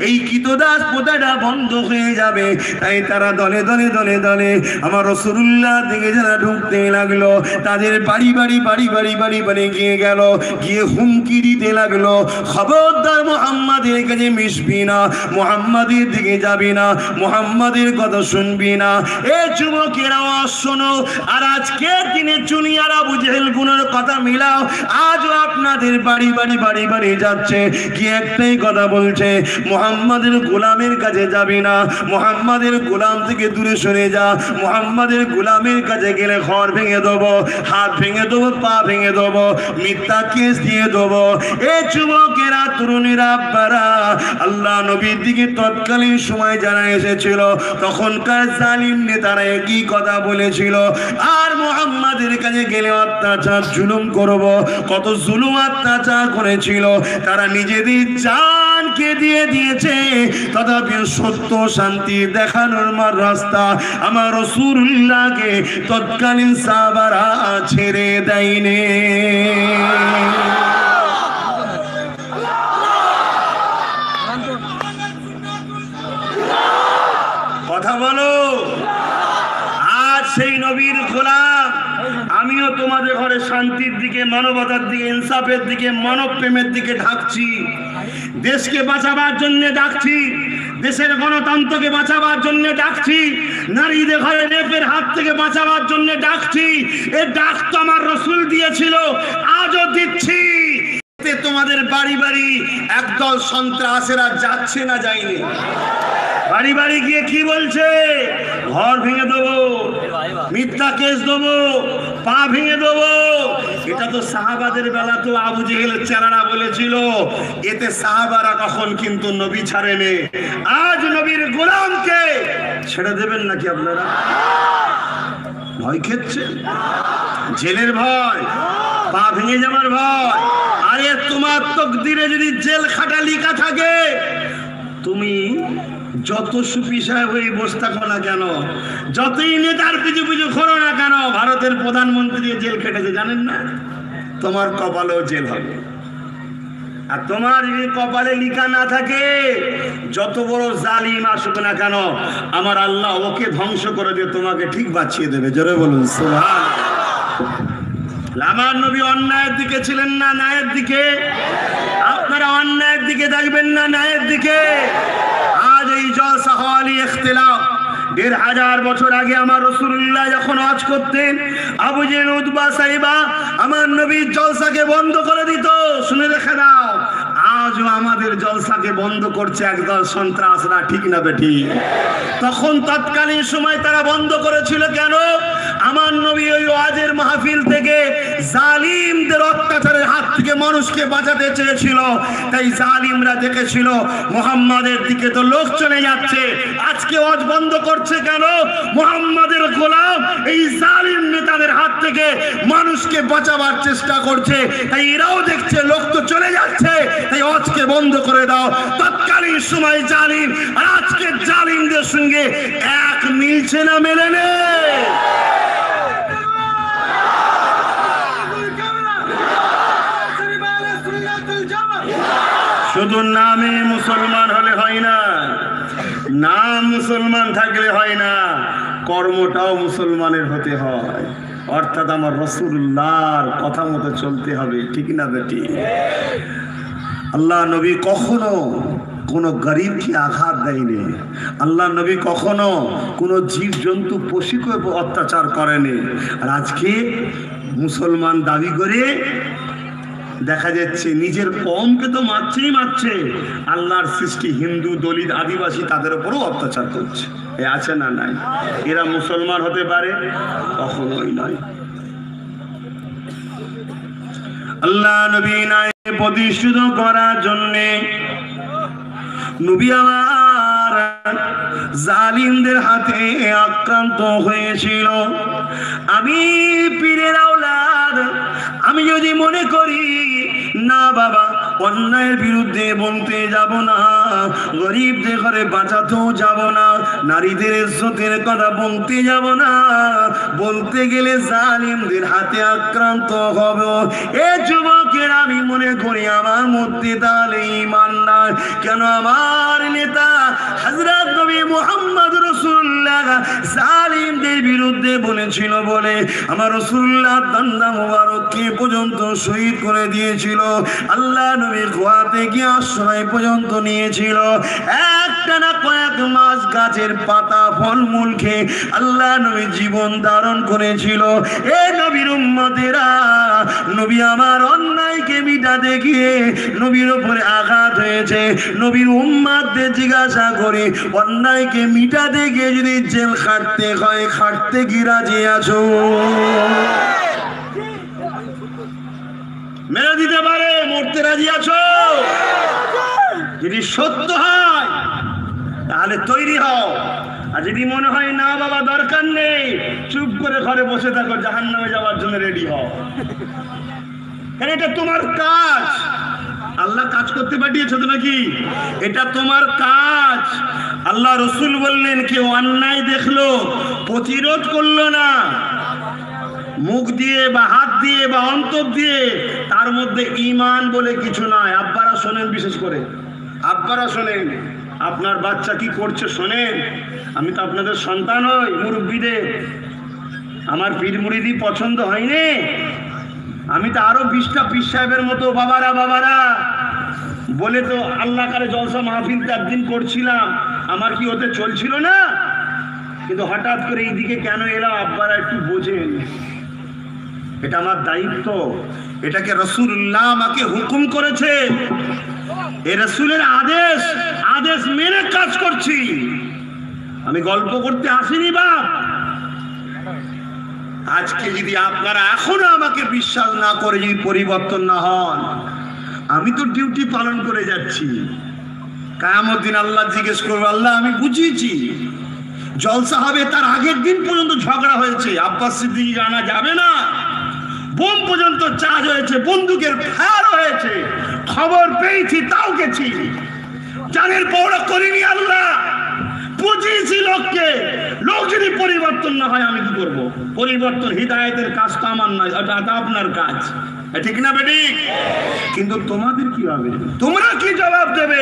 এই কৃতদাস প্রথাটা বন্ধ হয়ে যাবে। তাই তারা দলে দলে দলে দলে আমার রাসূলুল্লাহ দিকে যারা ঢুকতে লাগলো তাদের বাড়ি বাড়ি বাড়ি বাড়ি বাড়ি বাড়ি গিয়ে গেল, গিয়ে হুমকি দিতে লাগলো, খবরদার মুহাম্মাদের কাছে মিশবি না, মুহাম্মাদের দিকে যাবি না, মুহাম্মাদের কথা শুনবি না। এ যুবকেরা শোনো, আর আজকের দিনে চুনিয়ার আবু জেহেল গুলোর কথা মিলাও, আজও আপনাদের বাড়ি বাড়ি বাড়ি বাড়ি যাচ্ছে, কি একটাই কথা বলছে, মুহাম্মাদের গোলামের কাছে যাবি না, মুহাম্মাদের গোলাম থেকে দূরে সরে যা, মুহাম্মাদের গোলামের কাছে গেলে ঘর ভেঙে দেবো, হাত ভেঙে দেবো, পা ভেঙে দেবো, মিথ্যা কেস দিয়ে দেবো। এ যুবকেরা তরুণীরা আব্বারা আল্লাহ নবীর দিকে তৎকালীন সময় যারা এসেছিল তখনকার জালিম নেতারা একই কথা বলেছিল, আর মুহাম্মাদের কাছে গেলে অত্যাচার জুলুম করব। কত জুলুম অত্যাচার করেছিল, তারা নিজেদের জানকে দিয়ে দিয়েছে, তথাপি সত্য শান্তি দেখানোর মার রাস্তা আমার রাসূলুল্লাহকে তৎকালীন সাহাবারা ছেড়ে দেয়নি। কথা বলো, আজ সেই নবীর গোলাম আমিও তোমাদের ঘরে শান্তির দিকে, মানবতার দিকে, ইনসাফের দিকে, মানব প্রেমের দিকে ডাকছি, দেশকে বাঁচাবার জন্য ডাকছি, দেশের গণতন্ত্রকে বাঁচাবার জন্য ডাকছি, নারীদের ঘরে রেপের হাত থেকে বাঁচাবার জন্য ডাকছি। এ ডাক তো আমার রাসূল দিয়েছিল, আজও দিচ্ছি। তোমাদের বাড়ি বাড়ি একদল সন্ত্রাসীরা যাচ্ছে না যায়নি, বাড়ি বাড়ি গিয়ে কি বলছে, ঘর ভেঙে দেবো, মিথ্যা কেস দেবো, পা ভেঙে দেবো। এটা তো সাহাবাদের বেলা তো আবু জেহেলের চেলারা বলেছিল, এতে সাহাবারা কখন কিন্তু নবী ছাড়েনি। আজ নবীর গোলামকে ছেড়ে দেবেন নাকি আপনারা? ভয় খেচ্ছে, জেলের ভয়, পা ভেঙে যাওয়ার ভয়। আরে তোমার তকদিরে যদি জেল খাটা লিখা থাকে, তুমি যত সুফি সাহেব হয়ে বসে থাকো না কেন, যতই নেতার পিছু পিছু ঘোরো না কেন, ভারতের প্রধানমন্ত্রী জেল খেটেছে জানেন না? তোমার কপালেও জেল হবে। আর তোমার যদি কপালে লিখা না থাকে, যত বড় জালিম আসুক না কেন, আমার আল্লাহ ওকে ধ্বংস করে দিয়ে তোমাকে ঠিক বাঁচিয়ে দেবে। জোরে বলুন সুবহানাল্লাহ। আমার নবী অন্যায়ের দিকে ছিলেন না ন্যায়ের দিকে? আপনারা অন্যায়ের দিকে দেখবেন না ন্যায়ের দিকে? আজ এই জলসা হওয়ালি ইখতিলাফ ১৫০০ বছর আগে আমার রাসূলুল্লাহ যখন হজ করতেন, আবু জেহেল উতবা সাইবা আমার নবীর জলসাকে বন্ধ করে দিত। শুনে রেখে দাও, আজও আমাদের জলসাকে বন্ধ করছে একদল সন্ত্রাসরা, ঠিক না বেঠি? তখন তৎকালীন সময় তারা বন্ধ করেছিল কেন? আমার নবী ওই ওয়াজের মাহফিল থেকে জালিমদের অত্যাচারের হাত থেকে মানুষকে বাঁচাতে চেয়েছিল। তাই জালিমরা দেখেছিল মুহাম্মাদের দিকে তো লোক চলে যাচ্ছে, আজকে ওয়াজ বন্ধ করছে কেন? মুহাম্মাদের গোলাম এই জালিম নেতাদের হাত থেকে মানুষকে বাঁচাবার চেষ্টা করছে, তাই এরাও দেখছে লোক তো চলে যাচ্ছে, তাই ওয়াজকে বন্ধ করে দাও। তৎকালীন সময় জালিম আর আজকের জালিমদের সঙ্গে এক মিলছে না, মেলে নেই। শুধু নামে মুসলমান হলে হয় না, নাম মুসলমান থাকলে হয় না, কর্মটাও মুসলমানের হতে হয়। অর্থাৎ আমার রাসূলুল্লাহর কথা মতো চলতে হবে, ঠিক না বেটি? আল্লাহ নবী কখনো কোনো গরিবকে আঘাত দেয়নি, আল্লাহ নবী কখনো কোনো জীবজন্তু পশুকে অত্যাচার করেনি। আর আজকে মুসলমান দাবি করে দেখা যাচ্ছে নিজের কমকে তো মারছে, আল্লাহর সৃষ্টি হিন্দু, দলিত, আদিবাসী তাদের উপরও অত্যাচার করছে। এ আছে না নাই? এরা মুসলমান হতে পারে? কখনোই নয়। আল্লাহ নবী নাই প্রতিষ্ঠিত করার জন্যে নবী আমার জালিমদের হাতে আক্রান্ত হয়েছিল। আমি পীরের আওলাদ, আমি যদি মনে করি না বাবা অন্যায়ের বিরুদ্ধে বলতে যাব না, গরিবদের ঘরে বাঁচাতেও যাব না, নারীদের ইজ্জতের কথা বলতে যাব না, বলতে গেলে জালিমদের হাতে আক্রান্ত হব। এ যুবকের আমি মনে করি আমার মধ্যে তাহলে ঈমান নাই। কেন আমার নেতা হযরত নবী মুহাম্মদ রাসূলুল্লাহ জালিমদের বিরুদ্ধে বলেছিল বলে আমার রাসূলুল্লাহ দান্দা মুবারককে পর্যন্ত শহীদ করে দিয়েছিল। আল্লাহ নবীর খোয়াতে গিয়ে আশ্রয় পর্যন্ত নিয়েছিল। একটা না কয়েক মাস গাছের পাতা ফলমূল খেয়ে আল্লাহ নবী জীবন ধারণ করেছিল। এ নবীর উম্মতেরা, নবী আমার অন্যায়কে মিটাতে গিয়ে নবীর উপরে আঘাত হয়েছে। নবীর উম্মতদের জিজ্ঞাসা করে অন্যায়কে মিটাতে গিয়ে যদি জেল খাটতে হয়, খাটতে কি রাজি আছো? মেরে দিতে পারে, মরতে রাজি আছো? যদি সত্য হয় তাহলে তৈরি হও। আর যদি মনে হয় না বাবা দরকার নেই, চুপ করে ঘরে বসে থাকো, জাহান্নামে যাওয়ার জন্য রেডি হও। কারণ এটা তোমার কাজ, আল্লাহ কাজ করতে পাঠিয়েছে তো নাকি? এটা তোমার কাজ। আল্লাহ রসুল বললেন কেউ অন্যায় দেখলো, প্রতিরোধ করলো না, মুখ দিয়ে বা হাত দিয়ে বা অন্তর দিয়ে, তার মধ্যে ঈমান বলে কিছু নাই। আব্বারা শোনেন, বিশেষ করে আব্বারা শোনেন, আপনার বাচ্চা কি করছে শোনেন। আমি তো আপনাদের সন্তান হই, মুরব্বীদের আমার পীর মুরিদি পছন্দ হয়নি। আমি তো আরো 20টা পীর সাহেবের মতো বাবারা বাবারা বলে তো আল্লাহ কারে জলসা মাহফিল একদিন করছিলাম, আমার কি ওতে চলছিল না? কিন্তু হঠাৎ করে এইদিকে কেন এলাম আব্বারা একটু বোঝেন। এটা আমার দায়িত্ব, এটাকে রাসূলুল্লাহ আমাকে হুকুম করেছে, এই রাসূলের আদেশ, আদেশ মেনে কাজ করছি। আমি গল্প করতে আসিনি বাপ। আজকে যদি আপনারা এখনো আমাকে বিশ্বাস না করে যদি পরিবর্তন না হন, আমি তো ডিউটি পালন করে যাচ্ছি। কিয়ামত দিন আল্লাহ জিজ্ঞেস করবে, আল্লাহ আমি বুঝিয়েছি, জলসা হবে তার আগের দিন পর্যন্ত ঝগড়া হয়েছে, আব্বাস সিদ্দিকী আনা যাবে না, বোম পর্যন্ত চার্জ হয়েছে, বন্দুকের ফায়ার হয়েছে, খবর পেয়েছি তাও গেছি, জানের পৌড়া করিনি। আল্লাহ বুঝিয়েছি লোককে, লোক যদি পরিবর্তন না হয় আমি কি করব? পরিবর্তন হিদায়াতের কাজ তো আমার নয়, এটা আপনার কাজ, ঠিক না বেটি? কিন্তু তোমাদের কি হবে? তোমরা কি জবাব দেবে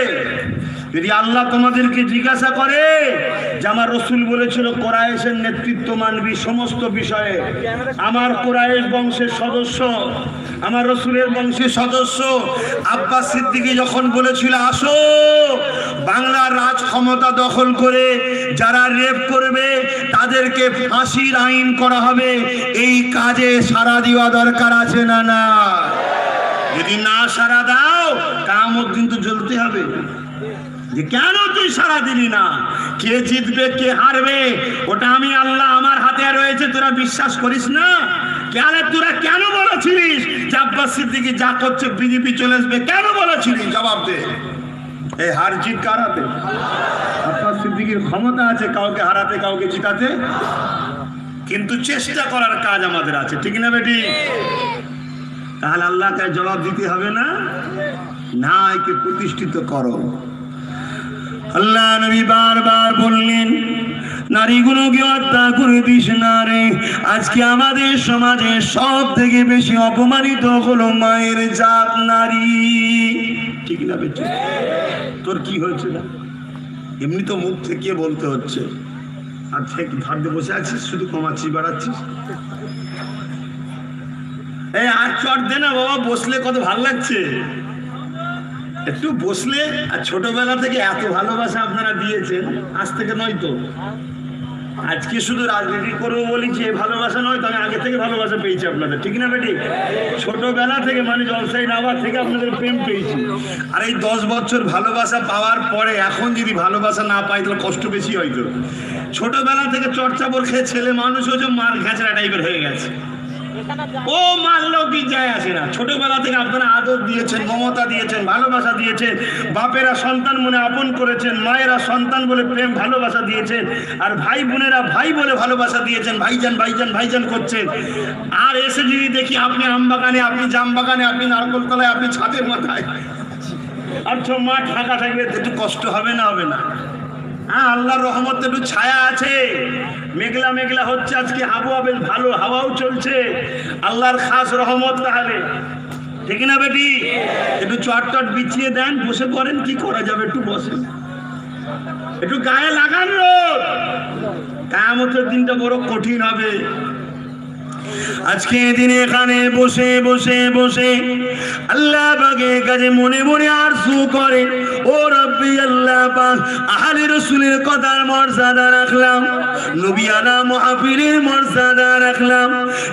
যদি আল্লাহ তোমাদেরকে জিজ্ঞাসা করে যে আমার রসুল বলেছিল কোরাইশের নেতৃত্ব মানবি সমস্ত বিষয়ে? আমার কোরাইশ বংশের সদস্য, আমার রসুলের বংশের সদস্য আব্বাস সিদ্দিকী যখন বলেছিল আসো বাংলার রাজ ক্ষমতা দখল করে যারা রেপ করবে তাদেরকে ফাঁসির আইন করা হবে, এই কাজে সাড়া দেওয়া দরকার আছে না? না, যদি না সাড়া দাও কিয়ামত দিন তো জ্বলতে হবে যে কেন তুই সাড়া দিলি না। কে জিতবে কে হারবে ওটা আমি আল্লাহ আমার হাতে রয়েছে, তোরা বিশ্বাস করিস না? তোরা কেন বলেছিলিস যে আব্বাস সিদ্দিকী যা করছে বিজেপি চলে আসবে? কেন বলেছিলিস? জবাব দে। এই হার জিত কার হাতে? আব্বাস সিদ্দিকীর ক্ষমতা আছে কাউকে হারাতে কাউকে জিতাতে, কিন্তু চেষ্টা করার কাজ আমাদের আছে, ঠিক না বেটি? তাহলে আল্লাহকে জবাব দিতে হবে না? না, একে প্রতিষ্ঠিত করো। আল্লাহ নবী বারবার বললেন নারীগুলোকে হত্যা করে দিস না রে। আজকে আমাদের সমাজে সব থেকে বেশি অপমানিত হলো মায়ের জাত নারী। ঠিক না বেটি? তোর কি হয়েছে না? এমনি তো মুখ থেকে বলতে হচ্ছে, আর থেকে ভাবতে বসে আছিস, শুধু কমাচ্ছিস বাড়াচ্ছিস। এই আর চট দে না বাবা, বসলে কত ভালো লাগছে, একটু বসলে। আর ছোটবেলা থেকে এত ভালোবাসা আপনারা দিয়েছেন, আজ থেকে নয় তো। আজকে শুধু রাজনীতি করবো বলি যে ভালোবাসা নয়, তো আমি আগে থেকে ভালোবাসা পেয়েছি আপনাদের, ঠিক না বেটি? ছোটবেলা থেকে মানে জলসাই নাবার থেকে আপনাদের প্রেম পেয়েছি। আর এই 10 বছর ভালোবাসা পাওয়ার পরে এখন যদি ভালোবাসা না পাই তাহলে কষ্ট বেশি হয়তো। ছোটবেলা থেকে চর্চাপড় খেয়ে ছেলে মানুষ হয়েছে, মার ঘেঁচড়া টাইপের হয়ে গেছে। ও মারলেও কি যায় আসে না। ছোটবেলা থেকে আপনারা আদর দিয়েছেন, মমতা দিয়েছেন, ভালোবাসা দিয়েছেন। বাপেরা সন্তান মনে আপন করেছেন, মায়েরা সন্তান বলে প্রেম ভালোবাসা দিয়েছেন, আর ভাই বোনেরা ভাই বলে ভালোবাসা দিয়েছেন, ভাইজান ভাইজান ভাইজান করছেন। আর এসে যদি দেখি আপনি আম বাগানে, আপনি জাম বাগানে, আপনি নারকল তলায়, আপনি ছাদের মাথায়, আর মাঠ ফাঁকা থাকবে, একটু কষ্ট হবে না? হবে না? হ্যাঁ, আল্লাহর রহমতে একটু ছায়া আছে, মেঘলা মেঘলা হচ্ছে, আজকে আবহাওয়া বেশ ভালো, হাওয়াও চলছে, আল্লাহর খাস রহমত। তাহলে ঠিক না বেটি? একটু চটটট বিছিয়ে দেন, বসে পড়েন, কি করা যাবে, একটু বসে, একটু গায়ে লাগান রোদ। কিয়ামতের দিনটা বড় কঠিন হবে। আজকে দিনে এখানে বসে বসে বসে আল্লাহ পাকের কাছে মনে মনে আরজু করে, ও রব্বি আল্লাহ পাক, আহলে রাসূলের কথার মর্যাদা রাখলাম, নবিয়ানা মাহফিলের মর্যাদা রাখলাম,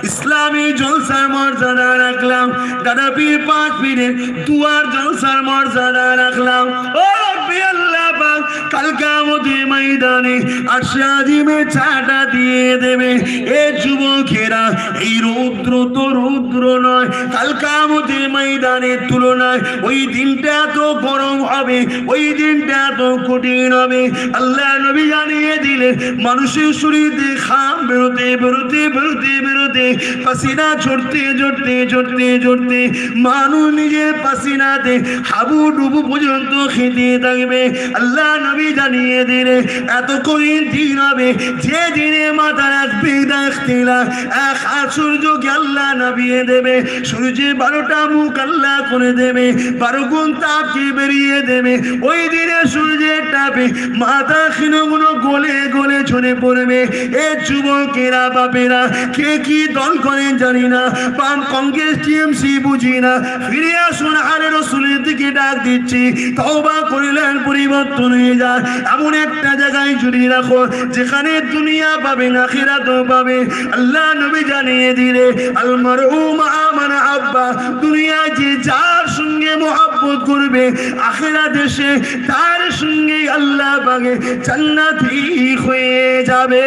ইসলামী জলসার মর্যাদা রাখলাম, দাদা পীর পাক পীরের দুয়ার জলসার মর্যাদা রাখলাম। ও রব্বি আল্লাহ পাক, কাল কিয়ামতের ময়দানে আরশে আজিমে ছাটা দিয়ে দেবে। এ যুবকেরা, এই রৌদ্র তো রৌদ্র নয়, কাল কিয়ামতের ময়দানের তুলনায় ওই দিনটা এত গরম হবে, ওই দিনটা এত কঠিন হবে। আল্লাহ নবী জানিয়ে দিলেন, মানুষের শরীরে ঘাম বেরোতে বেরোতে বেরোতে বেরোতে, পাসিনা ঝরতে ঝরতে ঝরতে ঝরতে, মানুষ নিজের পাসিনাতে হাবুডুবু পর্যন্ত খেতে থাকবে। আল্লাহ নবী জানিয়ে দিলেন, এত কঠিন দিন হবে, যে দিনে মাথার এক বিদা ইখতিলাফ, এক সূর্যকে আল্লাহ নামিয়ে দেবে, সূর্যে 12টা মুখ আল্লাহ করে দেবে, 12 গুণ তাপকে বেরিয়ে দেবে। ওই দিনে সূর্যের তাপে মাথা খিনগুলো গলে গলে ঝরে পড়বে। এ যুবকেরা, বাপেরা, কে কি দল করেন জানি না, বাম কংগ্রেস টিএমসি বুঝি না, ফিরে আসুন আহলে রাসূলের দিকে ডাক দিচ্ছি। তওবা করলেন, পরিবর্তন হয়ে যায়। এমন একটা জায়গায় জড়িয়ে রাখো যেখানে দুনিয়া পাবে না, আখিরাতও পাবে। আল্লাহ নবী জানিয়ে দিলে, আল মারউ মা মান আব্বা, দুনিয়ায় যে যার সঙ্গে মহব্বত করবে, আখিরাতে সে তার সঙ্গে আল্লাহ পাকে জান্নাতি হয়ে যাবে।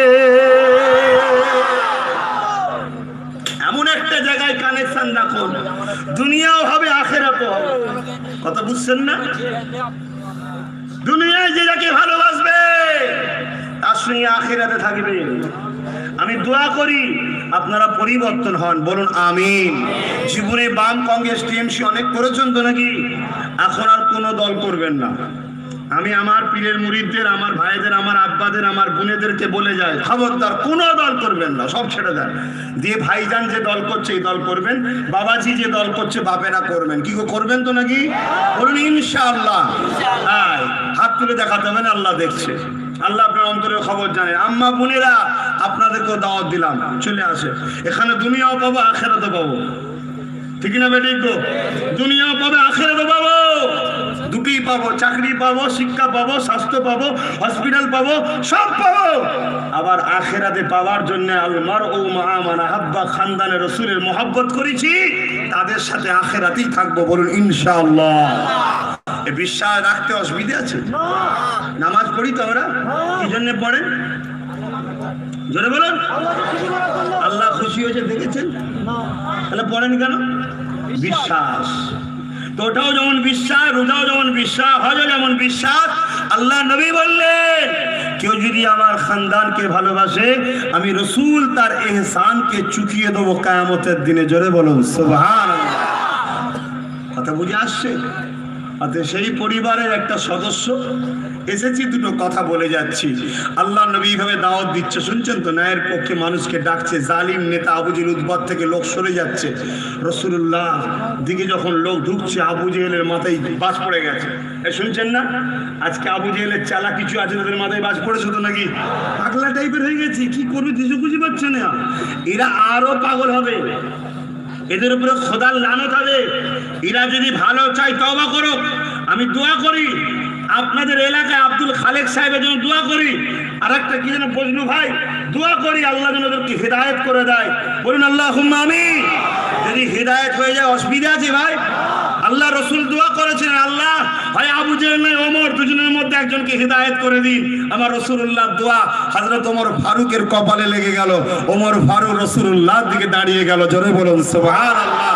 এমন একটা জায়গায় কানেকশন রাখুন, দুনিয়াও হবে আখিরাতও হবে। কথা বুঝছেন না? দুনিয়ায় যে যাকে ভালোবাসবে তার সঙ্গে আখিরাতে থাকবে। আমি দোয়া করি আপনারা পরিবর্তন হন, বলুন আমিন। জীবনে বাম কংগ্রেস টিএমসি অনেক করেছেন তো নাকি? এখন আর কোনো দল করবেন না। আমি আমার পীরের মুরিদদের, আমার ভাইদের, আমার আব্বাদের, আমার বোনেদেরকে বলে যাই, খবরদার কোনো দল করবেন না, সব ছেড়ে দেন। দিয়ে ভাইজান যে দল করছে এই দল করবেন, বাবাজি যে দল করছে বাপেরা করবেন। কি করবেন তো নাকি? বলুন ইনশাআল্লাহ। হাত তুলে দেখাতে হবে না, আল্লাহ দেখছে, আল্লাহ আপনার অন্তরের খবর জানে। আম্মা বোনেরা, আপনাদেরকেও দাওয়াত দিলাম, চলে আসে। এখানে দুনিয়াও পাবো, আখিরাতও পাবো, ঠিক না বেটি? তো দুনিয়াও পাবে, আখিরাতও পাবো, দুটোই পাবো। চাকরি পাবো, শিক্ষা পাবো, স্বাস্থ্য পাবো, হসপিটাল পাবো, সব পাবো। আবার আখিরাতে পাওয়ার জন্য আল মারউ মা মান আহাব্বা, খানদানে রাসূলের মহব্বত করেছি, তাদের সাথে আখিরাতেই থাকবো, বলুন ইনশাআল্লাহ। এই বিশ্বাস রাখতে অসুবিধা আছে? নামাজ পড়ি তো আমরা, কি জন্য পড়েন? জোরে বলেন। আল্লাহ খুশি হয়েছে দেখেছেন? তাহলে পড়েন কেন? বিশ্বাস। তো ওটাও যেমন বিশ্বাস, রোজাও যেমন বিশ্বাস, হজও যেমন বিশ্বাস। আল্লাহ নবী বললেন, কেউ যদি আমার খানদানকে ভালোবাসে, আমি রাসূল তার ইহসানকে চুকিয়ে দেবো কিয়ামতের দিনে। জোরে বলুন সুবহানাল্লাহ। কথা বুঝে আসছে? অতএব সেই পরিবারের একটা সদস্য এসেছি দুটো কথা বলে যাচ্ছি। আল্লাহ নবী এইভাবে দাওয়াত দিচ্ছে, শুনছেন তো, ন্যায়ের পক্ষে মানুষকে ডাকছে। জালিম নেতা আবু জেহেল উৎপাত থেকে লোক সরে যাচ্ছে, রাসূলুল্লাহ দিকে যখন লোক ঢুকছে আবু জেহেলের মাথায় বাজ পড়ে গেছে। শুনছেন না, আজকে আবু জেহেলের চালা কিছু আছে, তাদের মাথায় বাজ পড়েছে তো নাকি, পাগলা টাইপের হয়ে গেছে। কি করবে কিছু বুঝতে পারছে না, এরা আরো পাগল হবে, এদের উপরে খোদার লানত হবে। এরা যদি ভালো চাই তওবা করো। আমি দোয়া করি আপনাদের এলাকায় আব্দুল খালেক সাহেবের জন্য দোয়া করি, আর একটা কি যেন বজনু ভাই, দোয়া করি আল্লাহ যেন ওদেরকে হিদায়াত করে দেয়। বলুন আল্লাহুম্মা আমিন। যদি হিদায়াত হয়ে যায় অসুবিধা আছে ভাই? আল্লাহ রসুল দোয়া করেছেন, আল্লাহ ভাই আবু জেহেল নাই ওমর, দুজনের মধ্যে একজনকে হিদায়াত করে দিন। আমার রাসূলুল্লাহ দোয়া হযরত ওমর ফারুকের কপালে লেগে গেল। ওমর ফারুক রাসূলুল্লাহর দিকে দাঁড়িয়ে গেল। জোরে বলুন সুবহানাল্লাহ।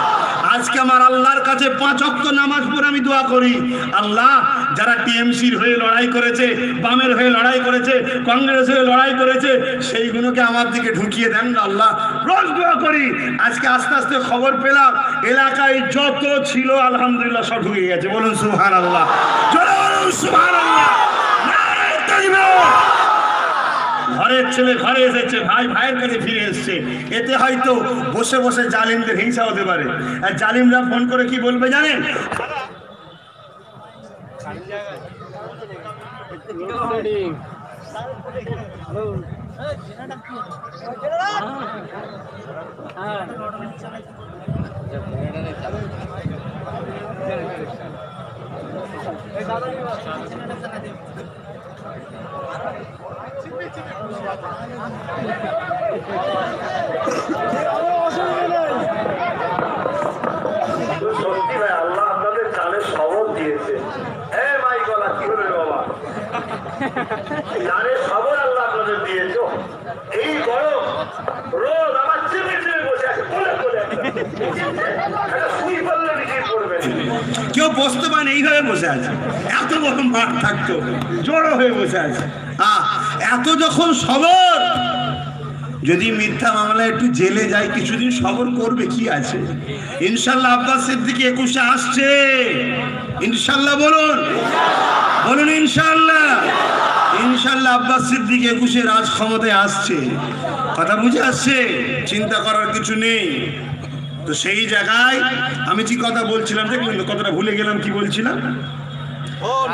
আজকে আমার আল্লাহর কাছে 5 ওয়াক্ত নামাজ পড়ে আমি দোয়া করি, আল্লাহ যারা টিএমসির হয়ে লড়াই করেছে, বামের হয়ে লড়াই করেছে, কংগ্রেস হয়ে লড়াই করেছে, সেইগুলোকে আমার দিকে ঢুকিয়ে দেন না আল্লাহ। রোজ দোয়া করি। আজকে আস্তে আস্তে খবর পেলাম এলাকায় যত ছিল আলহামদুলিল্লাহ সব ঢুকে গেছে। বলুন সুবহানাল্লাহ, জোরে বলুন সুবহানাল্লাহ, নারে তাকবীর। ঘরের ছেলে ঘরে এসেছে, ভাই ভাইয়ের কাছে ফিরে এসছে। এতে হয়তো বসে বসে জালিমদের হিংসা হতে পারে। আর জালিমরা ফোন করে কি বলবে জানেন? সত্যি ভাই, আল্লাহ আপনাদের কানে শবর দিয়েছে। হ্যাঁ মাই গলা কি হলো বাবা, কানে খবর আল্লাহ আপনাদের দিয়েছো। এই গরম রোদ আমার চেপে চেপে বসে আছে, বলে বলে শুই পড়লে নিজেই পড়বে, কেউ বসতে পারে এইভাবে বসে আছে। এত বড় মাঠ থাকতো, জড়ো হয়ে বসে আছে। এত যখন সবর, যদি মিথ্যা মামলায় একটু জেলে যায় কিছুদিন সবর করবে, কি আছে? ইনশাল্লাহ আব্বাস সিদ্দিকী 21-এ আসছে, ইনশাল্লাহ বলুন, বলুন ইনশাল্লাহ। ইনশাল্লাহ আব্বাস সিদ্দিকী 21-এ রাজ ক্ষমতায় আসছে। কথা বুঝে আসছে, চিন্তা করার কিছু নেই। তো সেই জায়গায় আমি কি কথা বলছিলাম, দেখলেন তো কথাটা ভুলে গেলাম, কি বলছিলাম?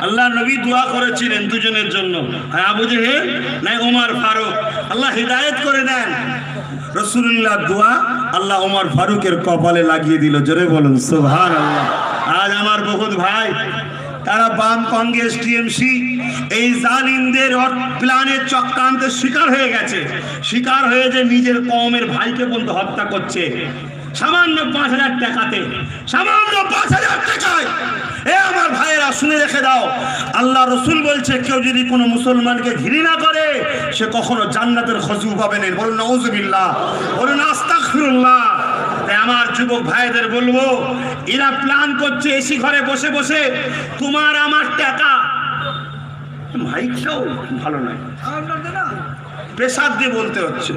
আল্লাহ নবী দোয়া করেছিলেন দুজনের জন্য, আবু জেহেল নাই ওমর ফারুক, আল্লাহ হিদায়াত করে দেন। রাসূলুল্লাহ দোয়া আল্লাহ ওমর ফারুকের কপালে লাগিয়ে দিল। জোরে বলুন সুবহানাল্লাহ। আজ আমার বহুত ভাই তারা বাম, কংগ্রেস, টিএমসি এই জালিমদের প্ল্যানের চক্রান্তের শিকার হয়ে গেছে। শিকার হয়ে যে নিজের কওমের ভাইকে পর্যন্ত হত্যা করছে সামান্য 5,000 টাকাতে, সামান্য 5,000 টাকায়। এ আমার ভাইয়েরা শুনে রেখে দাও, আল্লাহ রসুল বলছে কেউ যদি কোনো মুসলমানকে ঘৃণা করে সে কখনো জান্নাতের খুশবু পাবে না। বলুন নাউজুবিল্লাহ, বলুন আস্তাগফিরুল্লাহ। তাই আমার যুবক ভাইদের বলবো, এরা প্ল্যান করছে এসি ঘরে বসে বসে তোমার আমার টাকা। মাইকটাও ভালো নয়, প্রেসার দিয়ে বলতে হচ্ছে।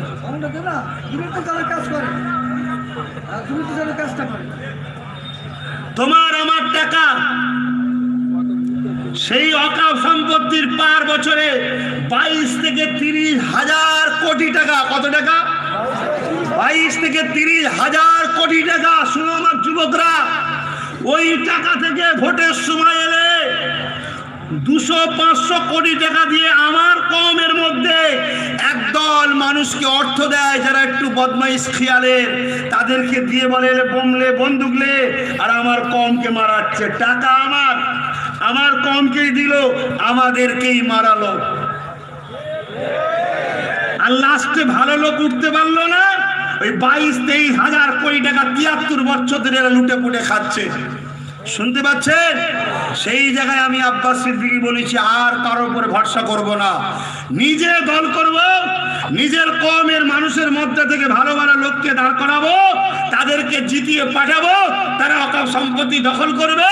তোমার আমার টাকা, সেই অকাপ সম্পত্তির পার বছরে 22 থেকে 30 হাজার কোটি টাকা। কত টাকা? 22 থেকে 30 হাজার কোটি টাকা। শুনো আমার যুবকরা, ওই টাকা থেকে ভোটের সময় এলে 200-500 কোটি টাকা দিয়ে আমার কওমের মধ্যে একদল মানুষকে অর্থ দেয় যারা একটু বদমাইশ খেয়ালের, তাদেরকে দিয়ে বলে বোমলে বন্দুকলে, আর আমার কওমকে মারাচ্ছে। টাকা আমার কওমকেই দিল, আমাদেরকেই মারালো। আর লাস্টে ভালো লোক উঠতে পারলো না, ওই 22-23 হাজার কোটি টাকা 73 বছর ধরে লুটে পুটে খাচ্ছে। শুনতে পাচ্ছেন? সেই জায়গায় আমি আব্বাস সিদ্দিকী বলেছি, আর কারোর উপরে ভরসা করব না, নিজে দল করব, নিজের কওমের মানুষের মধ্যে থেকে ভালো ভালো লোককে দাঁড় করাবো, তাদেরকে জিতিয়ে পাঠাবো, তারা অকাপ সম্পত্তি দখল করবে,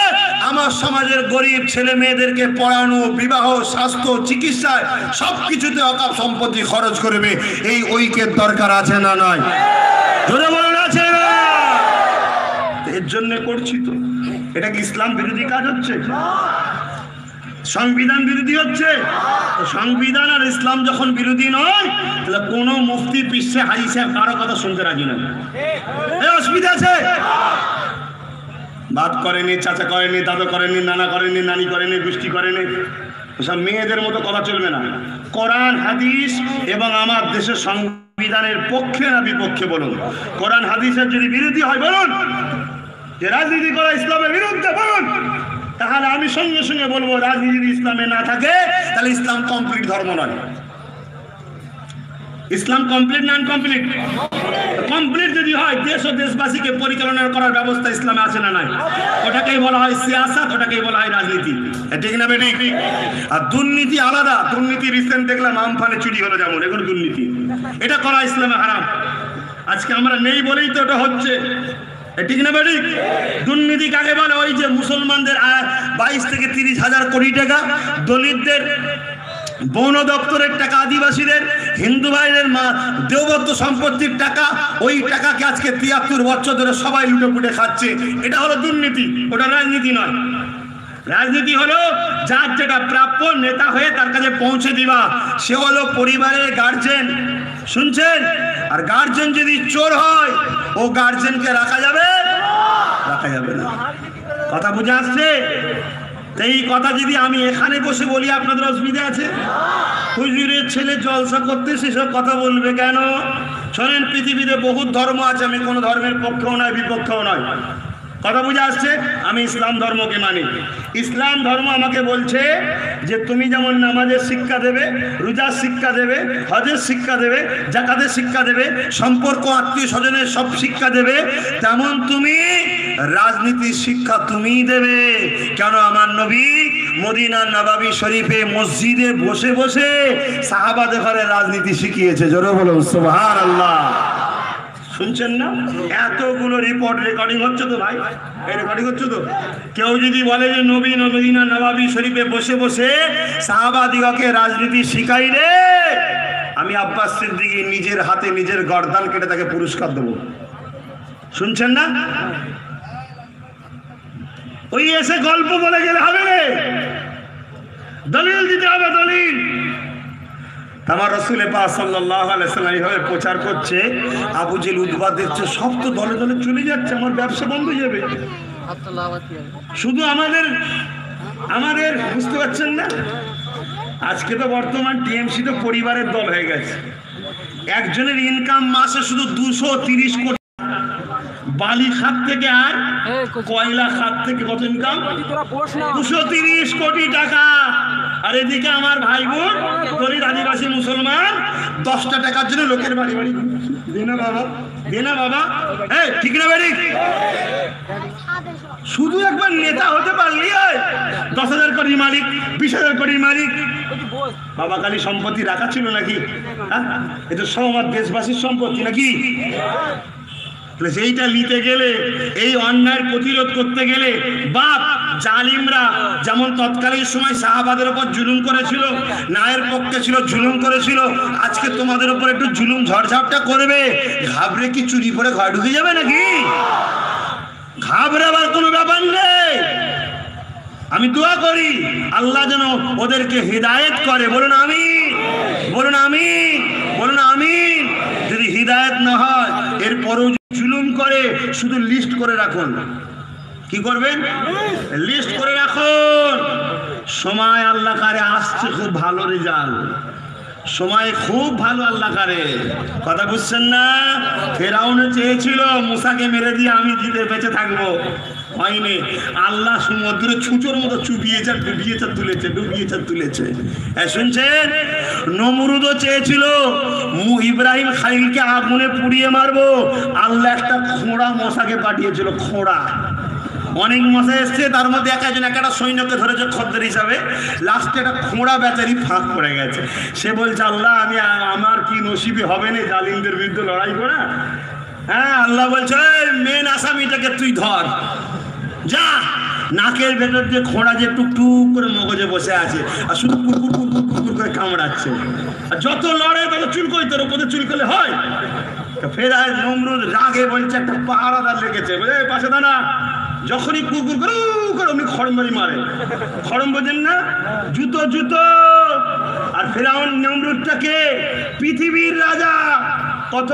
আমার সমাজের গরিব ছেলে মেয়েদেরকে পড়ানো, বিবাহ, স্বাস্থ্য, চিকিৎসায় সবকিছুতে অকাপ সম্পত্তি খরচ করবে। এই ঐক্যের দরকার আছে না নয়? জোরে বলুন আছে না? এর জন্য করছি তো। এটা কি ইসলাম বিরোধী কাজ হচ্ছে? সংবিধান বিরোধী হচ্ছে। তো সংবিধান আর ইসলাম যখন বিরোধী নয়, তাহলে কোনো মুফতি পিসে হাজি সাহেব কারো কথা শুনতে রাজি নয়। এই অসুবিধা আছে। বাপ করেনি, চাচা করেনি, দাদা করেনি, নানা করেনি, নানি করেনি, গোষ্ঠী করেনি, সব মেয়েদের মতো কথা চলবে না। কোরআন হাদিস এবং আমার দেশের সংবিধানের পক্ষে না বিপক্ষে বলুন। কোরআন হাদিসের যদি বিরোধী হয় বলুন, যে রাজনীতি করা ইসলামের বিরুদ্ধে বলুন, তাহলে আমি সঙ্গে সঙ্গে বলবো রাজনীতি যদি ইসলামে না থাকে তাহলে ইসলাম কমপ্লিট ধর্ম নয়। ইসলাম কমপ্লিট না আনকমপ্লিট? কমপ্লিট যদি হয়, দেশ ও দেশবাসীকে পরিচালনা করার ব্যবস্থা ইসলামে আছে না নাই? ওটাকেই বলা হয় সিয়াসাত, ওটাকেই বলা হয় রাজনীতি। ঠিক না বেঠিক? আর দুর্নীতি আলাদা। দুর্নীতি রিসেন্ট দেখলাম আমফানে চুরি হলো, যেমন এগুলো দুর্নীতি, এটা করা ইসলামে হারাম। আজকে আমরা নেই বলেই তো এটা হচ্ছে। ঠিক না বেঠিক? দুর্নীতি কাকে বলে? ওই যে মুসলমানদের 22 থেকে 30 হাজার কোটি টাকা, দলিতদের বন দপ্তরের টাকা, আদিবাসীদের, হিন্দু ভাইদের দেওবদ্ধ সম্পত্তির টাকা, ওই টাকাকে আজকে 73 বছর ধরে সবাই লুটে পুটে খাচ্ছে। এটা হলো দুর্নীতি, ওটা রাজনীতি নয়। রাজনীতি হলো যার যেটা প্রাপ্য, নেতা হয়ে তার কাছে পৌঁছে দিবা, সে হলো পরিবারের গার্জেন। শুনছেন? আর গার্জেন যদি চোর হয়, ও গার্জেনকে রাখা যাবে? রাখা যাবে না। কথা বুঝে আসছে? এই কথা যদি আমি এখানে বসে বলি, আপনাদের অসুবিধা আছে? হুজুরের ছেলে জলসা করতে সেসব কথা বলবে কেন? শোনেন, পৃথিবীতে বহুত ধর্ম আছে, আমি কোনো ধর্মের পক্ষেও নয় বিপক্ষেও নয়। কথা বুঝে আসছে? আমি ইসলাম ধর্মকে মানি। ইসলাম ধর্ম আমাকে বলছে যে তুমি যেমন নামাজের শিক্ষা দেবে, রোজার শিক্ষা দেবে, হজের শিক্ষা দেবে, জাকাতের শিক্ষা দেবে, সম্পর্ক আত্মীয় স্বজনের সব শিক্ষা দেবে, তেমন তুমি রাজনীতির শিক্ষা তুমিই দেবে। কেন? আমার নবী মদিনার নবাবী শরীফে মসজিদে বসে বসে সাহাবাদের ঘরে রাজনীতি শিখিয়েছে। জোরে বলুন সুবহানাল্লাহ। শুনছেন না? এতগুলো রিপোর্ট রেকর্ডিং হচ্ছে তো ভাই, এই রেকর্ডিং হচ্ছে তো। কেউ যদি বলে যে নবী মদিনা নবাবী শরীফে বসে বসে সাহাবাদিগকে রাজনীতি শিখাইলে, আমি আব্বাস সিদ্দিকী নিজের হাতে নিজের গর্দান কেটে তাকে পুরস্কার দেবো। শুনছেন না? ওই এসে গল্প বলে গেলে হবে না, দলিল দিতে হবে, দলিল। আমার রাসূল পাক সাল্লাল্লাহু আলাইহি ওয়াসাল্লাম এইভাবে প্রচার করছে, আবু জেল উতবা দেখছে সব তো দলে দলে চলে যাচ্ছে, আমার ব্যবসা বন্ধ হয়ে যাবে। শুধু আমাদের বুঝতে পারছেন না? আজকে তো বর্তমান টিএমসি তো পরিবারের দল হয়ে গেছে। একজনের ইনকাম মাসে শুধু 230 কোটি। বালি খাত থেকে আর কয়লা খাত থেকে কত ইনকাম? 230 কোটি টাকা। আর এদিকে আমার ভাই বোন দলিত আদিবাসী মুসলমান 10টা টাকার জন্য লোকের বাড়ি বাড়ি দেনা বাবা, দেনা বাবা। এই ঠিক না বাড়ি? শুধু একবার নেতা হতে পারলি 10,000 কোটির মালিক, 20,000 কোটির মালিক। বাবা খালি সম্পত্তি রাখা ছিল নাকি? হ্যাঁ, এটা সব আমার দেশবাসীর সম্পত্তি নাকি? সেইটা নিতে গেলে, এই অন্যায়ের প্রতিরোধ করতে গেলে বাপ জালিমরা যেমন তৎকালীন সময় সাহাবাদের উপর জুলুম করেছিল, ন্যায়ের পক্ষে ছিল, জুলুম করেছিল, আজকে তোমাদের উপর একটু জুলুম ঝড়ঝাপটা করবে, ঘাবড়ে কি চুরি করে ঘরে ঢুকে যাবে নাকি? ঘাবড়াবার কোনো ব্যাপার নেই। আমি দোয়া করি আল্লাহ যেন ওদেরকে হিদায়েত করে। বলুন আমিন, বলুন আমিন, বলুন আমিন। যদি হিদায়েত না হয়, এরপরও জুলুম করে, শুধু লিস্ট করে রাখুন। কি করবেন? লিস্ট করে রাখুন। সময় আল্লাহ কারে আসছে, খুব ভালো রেজাল্ট, সময় খুব ভালো আল্লাহ কারে। কথা বুঝছেন না? ফেরাউনে চেয়েছিল মুসাকে মেরে দিয়ে আমি জিতে বেঁচে থাকবো, হয়নি। আল্লাহ সমুদ্রে ছুঁচোর মতো চুপিয়েছে, ডুবিয়েছে, তুলেছে, ডুবিয়েছে, তুলেছে। শুনছেন? নমরুদও চেয়েছিল ইব্রাহিম খালিলকে আগুনে পুড়িয়ে মারবো, আল্লাহ একটা খোঁড়া মশাকে পাঠিয়েছিল। খোঁড়া, অনেক মশা এসছে, তার মধ্যে একজন একটা সৈন্যকে ধরেছে খদ্দের হিসাবে। লাস্টে একটা খোঁড়া বেচারি ফাঁক পড়ে গেছে। সে বলছে আল্লাহ আমার কি নসিবে হবে না জালিমদের বিরুদ্ধে লড়াই করা? হ্যাঁ, আল্লাহ বলছে মেন আসামিটাকে তুই ধর, যা। নাকের ভেতর যে খোঁড়া যে টুকটুক করে মগজে বসে আছে, আর শুধু কুকুর কুকুর কুকুর করে কামড়াচ্ছে, আর যত লড়ে তত চুলকোই, তোর ওপরে চুলকলে হয়। ফের নমরুদ রাগে বলছে একটা পাহারাদার লেগেছে, পাশে দাঁড়া। যখনই কুকুর করে করে অমনি খড়মড়ি মারে। খড়ম বোঝেন না? জুতো জুতো। আর ফেরাউন নমরুদটাকে পৃথিবীর রাজা। কত?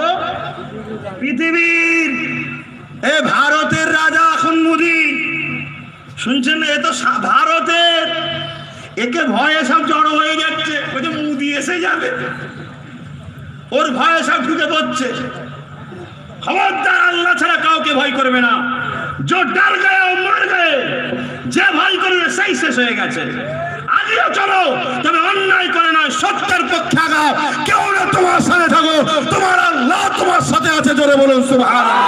পৃথিবীর, এ ভারতের রাজা এখন মোদি। শুনছেন না? এ তো ভারতের। একে ভয়ে সব জড়ো হয়ে যাচ্ছে, ওই যে মোদি এসে যাবে, ওর ভয়ে সব ঢুকে পড়ছে। খবরদার, আল্লাহ ছাড়া কাউকে ভয় করবে না। जो डर गया वो मर गए। যে ভয় করবে সেই শেষ হয়ে গেছে। আজও চলো, তবে অন্যায় করে নয়, সত্যের পক্ষে আগাও। কেউ না তোমার সাথে থাকো, তোমার আল্লাহ তোমার সাথে আছে। জোরে বলুন সুবহানাল্লাহ।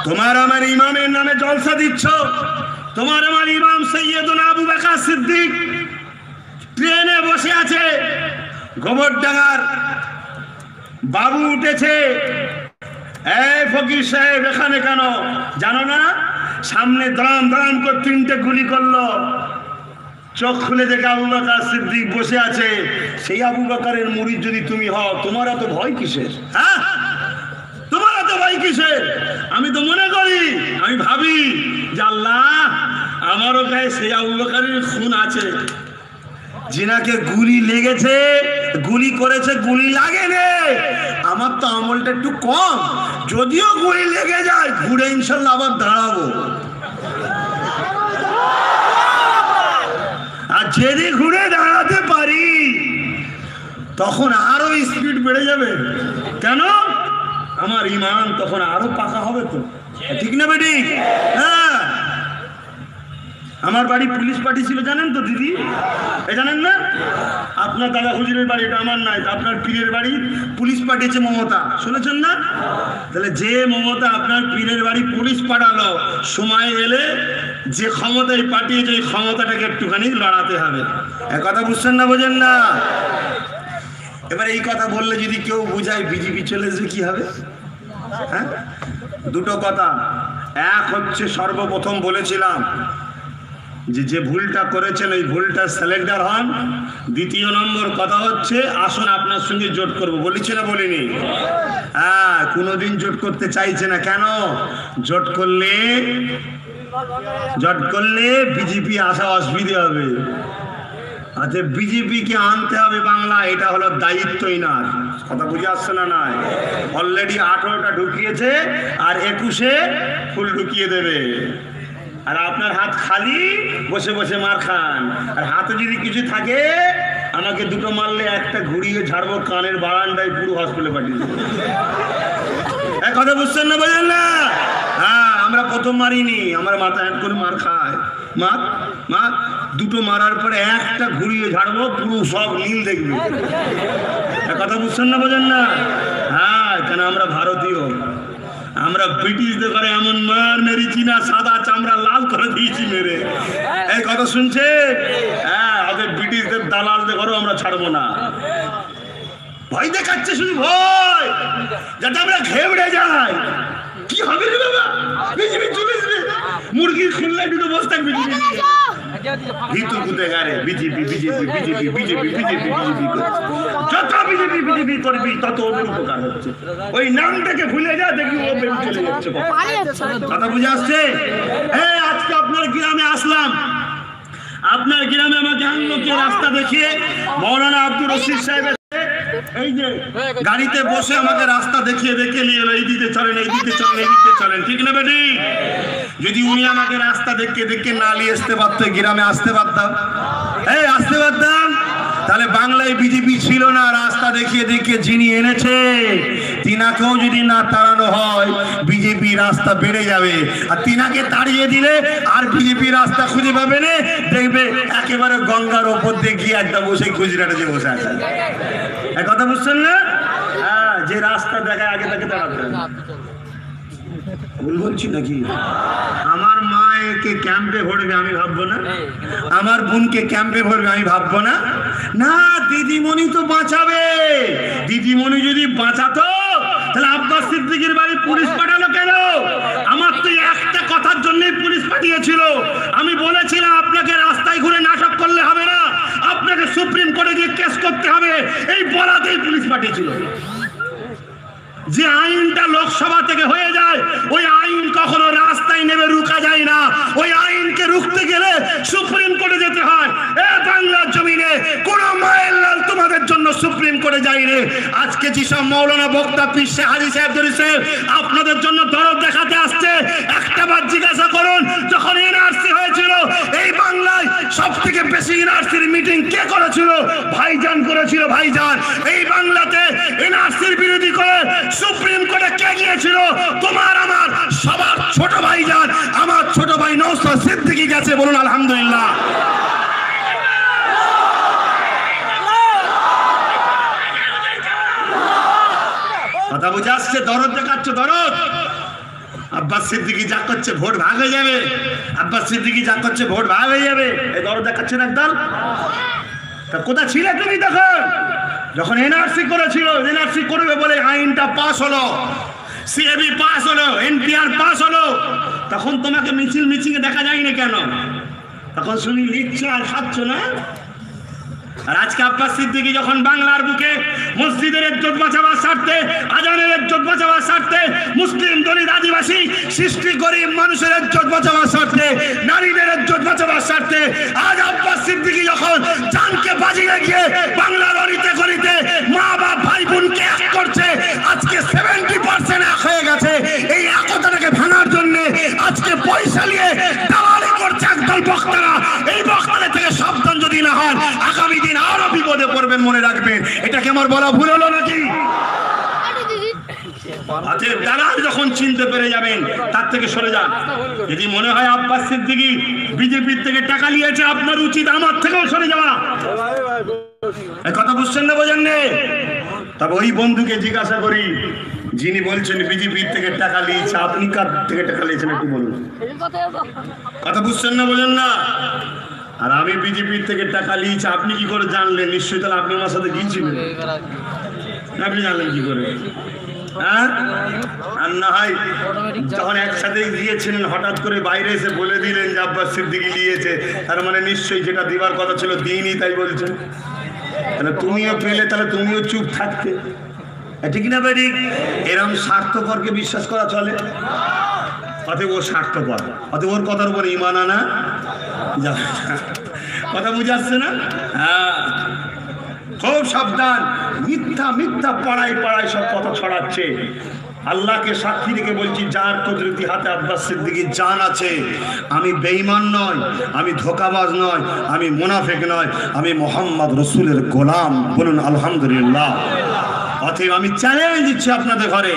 তোমার আমার ইমামের নামে জলসা দিচ্ছ। তোমার আমার ইমাম সৈয়দুনা আবু বকর সিদ্দিক ট্রেনে বসে আছে, গোবরডাঙ্গার বাবু উঠেছে। এই ফকির সাহেব এখানে কেন জানো না? সামনে দরাম দরাম করে 3টে গুলি করলো। চোখ খুলে দেখে আবু বকর সিদ্দিক বসে আছে। সেই আবু বকরের মুরিদ যদি তুমি হও, তোমার এত ভয় কিসের? হ্যাঁ, তোমার এত ভয় কিসের? আমি তো মনে করি, আমি ভাবি যে আল্লাহ, আমারও গায়ে সেই আবু বকরের খুন আছে। जिनाके गुली लेगेছে, गुली করেছে, गुली লাগেনি। আমার তো আমলটা একটু কম, যদিও গুলি লেগে যায় ঘুরে ইনশাআল্লাহ আবার দাঁড়াবো। আর যদি ঘুরে দাঁড়াতে পারি তখন আরো স্পিড বেড়ে যাবে। কেন? আমার ঈমান তখন আরো পাকা হবে। তো ঠিক না বেটি? হ্যাঁ, আমার বাড়ি পুলিশ পার্টি ছিল, জানেন তো দিদি? এ জানেন না? আপনার দাদা হুজুরের বাড়ি, এটা আমার নাই, আপনার পীরের বাড়ি পুলিশ পাঠিয়েছে মমতা, শুনেছেন না? তাহলে যে মমতা আপনার পীরের বাড়ি পুলিশ পাঠালো, সময় এলে যে ক্ষমতায় পাঠিয়েছে ওই ক্ষমতাটাকে একটুখানি লড়াতে হবে। এ কথা বুঝছেন না? বোঝেন না? এবার এই কথা বললে যদি কেউ বুঝায় বিজেপি চলে এসে কি হবে? হ্যাঁ, দুটো কথা। এক হচ্ছে, সর্বপ্রথম বলেছিলাম যে ভুলটা করেছেন ওই ভুলটা সিলেক্টার হন। দ্বিতীয় নম্বর কথা হচ্ছে, আসুন আপনার সঙ্গে জোট করব। বলেছি না বলিনি? হ্যাঁ, কোনোদিন জোট করতে চাইছে না। কেন? জোট করলে বিজেপি আসা অসুবিধে হবে। আচ্ছা, বিজেপিকে আনতে হবে বাংলা, এটা হলো দায়িত্বই না। কথা বুঝে আসছে না? নয়, অলরেডি 18টা ঢুকিয়েছে, আর 21-এ ফুল ঢুকিয়ে দেবে। আর আপনার হাত খালি, বসে বসে মার খান। আর হাতে যদি কিছু থাকে, আমাকে দুটো মারলে একটা ঘুরিয়ে ঝাড়বো কানের বারান্দায়, পুরো হসপিটালে পাঠিয়ে দেবো। এক কথা বুঝছেন না? বোঝেন না? হ্যাঁ, আমরা প্রথম মারিনি, আমার মাথা হ্যাঁ করে মার খায়। মার দুটো মারার পরে একটা ঘুরিয়ে ঝাড়বো, পুরো সব নীল দেখবে। এক কথা বুঝছেন না? বোঝেন না? হ্যাঁ, কেন আমরা ভারতীয়। আমরা ব্রিটিশদের করে এমন মার মেরেছি না, সাদা চামড়া লাল করে দিয়েছি মেরে। এই কথা শুনছে? হ্যাঁ, ওদের ব্রিটিশদের দালালদের ঘরেও আমরা ছাড়বো না। ভয় দেখাচ্ছে, শুধু ভয়, যাতে আমরা ঘেবড়ে যাই। কি হবে রে বাবা? বিজেপি চলে আসবে, মুরগির খুলনায় দুটো বস্তা বিজেপি ভিতর কুতে গারে BJP BJP BJP BJP BJP BJP. যত বিজেপি বিজেপি করবি তত ওদের উপকার হচ্ছে। ওই নামটাকে ভুলে যা, দেখবি ও বেরিয়ে চলে যাচ্ছে। কথা বুঝে আসছে? হ্যাঁ, আজকে আপনার গ্রামে আসলাম। আপনার গ্রামে আমাকে আনলো কে? রাস্তা দেখিয়ে মৌলানা আব্দুর রশিদ সাহেব এই যে গাড়িতে বসে আমাকে রাস্তা দেখিয়ে নিয়ে এলো, এই দিকে চলেন, এই দিকে চলেন, এই দিকে চলেন। ঠিক না বেটি? যদি উনি আমাকে রাস্তা দেখে না নিয়ে আসতে পারতো, গ্রামে আসতে পারতাম? এই আসতে পারতাম? তাহলে বাংলায় বিজেপি ছিল না। রাস্তা দেখিয়ে যিনি এনেছে তিনাকেও যদি না তাড়ানো হয়, বিজেপি রাস্তা বেড়ে যাবে। আর তিনাকে তাড়িয়ে দিলে আর বিজেপি রাস্তা খুঁজে পাবে না। দেখবে একেবারে গঙ্গার ওপর দিয়ে গিয়ে একটা বসে গুজরাটে যে বসে আছে। এক কথা বুঝছেন না? হ্যাঁ, যে রাস্তা দেখায় আগে তাকে তাড়াতে হবে। ভুল বলছি নাকি? আমার মাকে ক্যাম্পে ভরবে আমি ভাববো না? আমার বোনকে ক্যাম্পে ভরবে আমি ভাববো না? না, দিদিমণি তো বাঁচাবে। দিদিমণি যদি বাঁচাতো তাহলে আব্বাস সিদ্দিকীর বাড়ি পুলিশ পাঠালো কেন? আমার তো একটা কথার জন্যই পুলিশ পাঠিয়েছিল। আমি বলেছিলাম আপনাকে রাস্তায় ঘুরে নাটক করলে হবে না, আপনাকে সুপ্রিম কোর্টে গিয়ে কেস করতে হবে। এই বলাতেই পুলিশ পাঠিয়েছিল। যে আইনটা লোক লোকসভা থেকে হয়ে যায়, ওই আইন কখনো রাস্তায় নেমে রুখা যায় না। ওই আইনকে রুখতে গেলে সুপ্রিম কোর্টে যেতে হয়। এ বাংলার জমিনে কোন মায়ের লাল তোমাদের জন্য সুপ্রিম কোর্টে যায়নি। আজকে যেসব মৌলানা বক্তা পীর সাহেব হাজী সাহেব আপনাদের জন্য দরদ দেখাতে আসছে, একটা বার জিজ্ঞাসা করুন, যখন এনআরসি হয়েছিল এই বাংলায় সব থেকে বেশি এনআরসির মিটিং কে করেছিল? ভাইজান করেছিল। ভাইজান এই বাংলাতে এনআরসির বিরোধী করে সুপ্রিম কোর্টে কে গিয়েছিল? তোমার আমার সবার ছোট ভাইজান, আমার ছোট ভাই নওশাদ সিদ্দিকী গেছে। বলুন আলহামদুলিল্লাহ। কথা বুঝে আসছে? দরদ দেখাচ্ছে, দরদ। আব্বাস সিদ্দিকী যা করছে ভোট ভাগ হয়ে যাবে, আব্বাস সিদ্দিকী যা করছে ভোট ভাগ হয়ে যাবে, এই দরদ দেখাচ্ছেন একদল। তা কোথায় ছিলে তুমি তখন, যখন এনআরসি করেছিল? এনআরসি করবে বলে আইনটা পাস হলো, সিএবি পাস হলো, এনপিআর পাস হলো, তখন তোমাকে মিছিল মিছিলে দেখা যায়নি কেন? তখন শুনি লিখছ আর খাচ্ছ না। আর আজকে আব্বাস সিদ্দিকী যখন বাংলার বুকে মসজিদের ইজ্জত বাঁচাবার স্বার্থে, আজানের ইজ্জত বাঁচাবার স্বার্থে, মুসলিম দলিত আদিবাসী সৃষ্টি গরিব মানুষের ইজ্জত বাঁচাবার স্বার্থে, নারীদের ইজ্জত বাঁচাবার স্বার্থে আজ আব্বাস সিদ্দিকী যখন জানকে বাজিয়ে গিয়ে বাংলার অলিতে গলিতে মা বাপ ভাই বোনকে এক করছে, আজকে 70% এক হয়ে গেছে। এই একতাটাকে ভাঙার জন্য আজকে পয়সা নিয়ে দালালি করছে একদল বক্তারা। এই বক্তাদের থেকে সাবধান যদি না হন, আগামী দিন আরো বিপদে পড়বেন, মনে রাখবেন। এটা কি আমার বলা ভুল হলো নাকি? দালাল যখন চিনতে পেরে যাবেন, তার থেকে সরে যান। যদি মনে হয় আব্বাস সিদ্দিকী বিজেপির থেকে টাকা নিয়েছে, আপনার উচিত আমার থেকেও সরে যাওয়া। এই কথা বুঝছেন না, বোঝেন না? তবে ওই বন্ধুকে জিজ্ঞাসা করি, যিনি বলছেন বিজেপির থেকে টাকা নিয়েছে, আপনি কার থেকে টাকা নিয়েছেন একটু বলুন। কথা বুঝছেন না, বোঝেন না? আর আমি বিজেপির থেকে টাকা নিয়েছি আপনি কি করে জানলেন? নিশ্চয়ই তাহলে আপনি আমার সাথে গিয়েছিলেন। আপনি জানলেন কি করে? হ্যাঁ, আর না হয় যখন একসাথে গিয়েছিলেন হঠাৎ করে বাইরে এসে বলে দিলেন যে আব্বাস সিদ্দিকী নিয়েছে, তার মানে নিশ্চয়ই যেটা দিবার কথা ছিল দিইনি, তাই বলছেন। তাহলে তুমিও পেলে, তাহলে তুমিও চুপ থাকতে, ঠিক না বেরিক? এরকম স্বার্থপরকে বিশ্বাস করা চলে? অতএব ও স্বার্থপর, অতএব ওর কথার উপর ঈমান আনা যাবে না। কথা বুঝে আসছে না? হ্যাঁ, খুব সাবধান। মিথ্যা মিথ্যা পাড়ায় পাড়ায় সব কথা ছড়াচ্ছে। আল্লাহকে সাক্ষী রেখে বলছি, যার কুদরতি হাতে আব্বাস সিদ্দিকীর জান আছে, আমি বেঈমান নয়, আমি ধোঁকাবাজ নয়, আমি মুনাফিক নয়, আমি মুহাম্মদ রাসূলের গোলাম। বলুন আলহামদুলিল্লাহ। অতএব আমি চ্যালেঞ্জ দিচ্ছি আপনাদের ঘরে,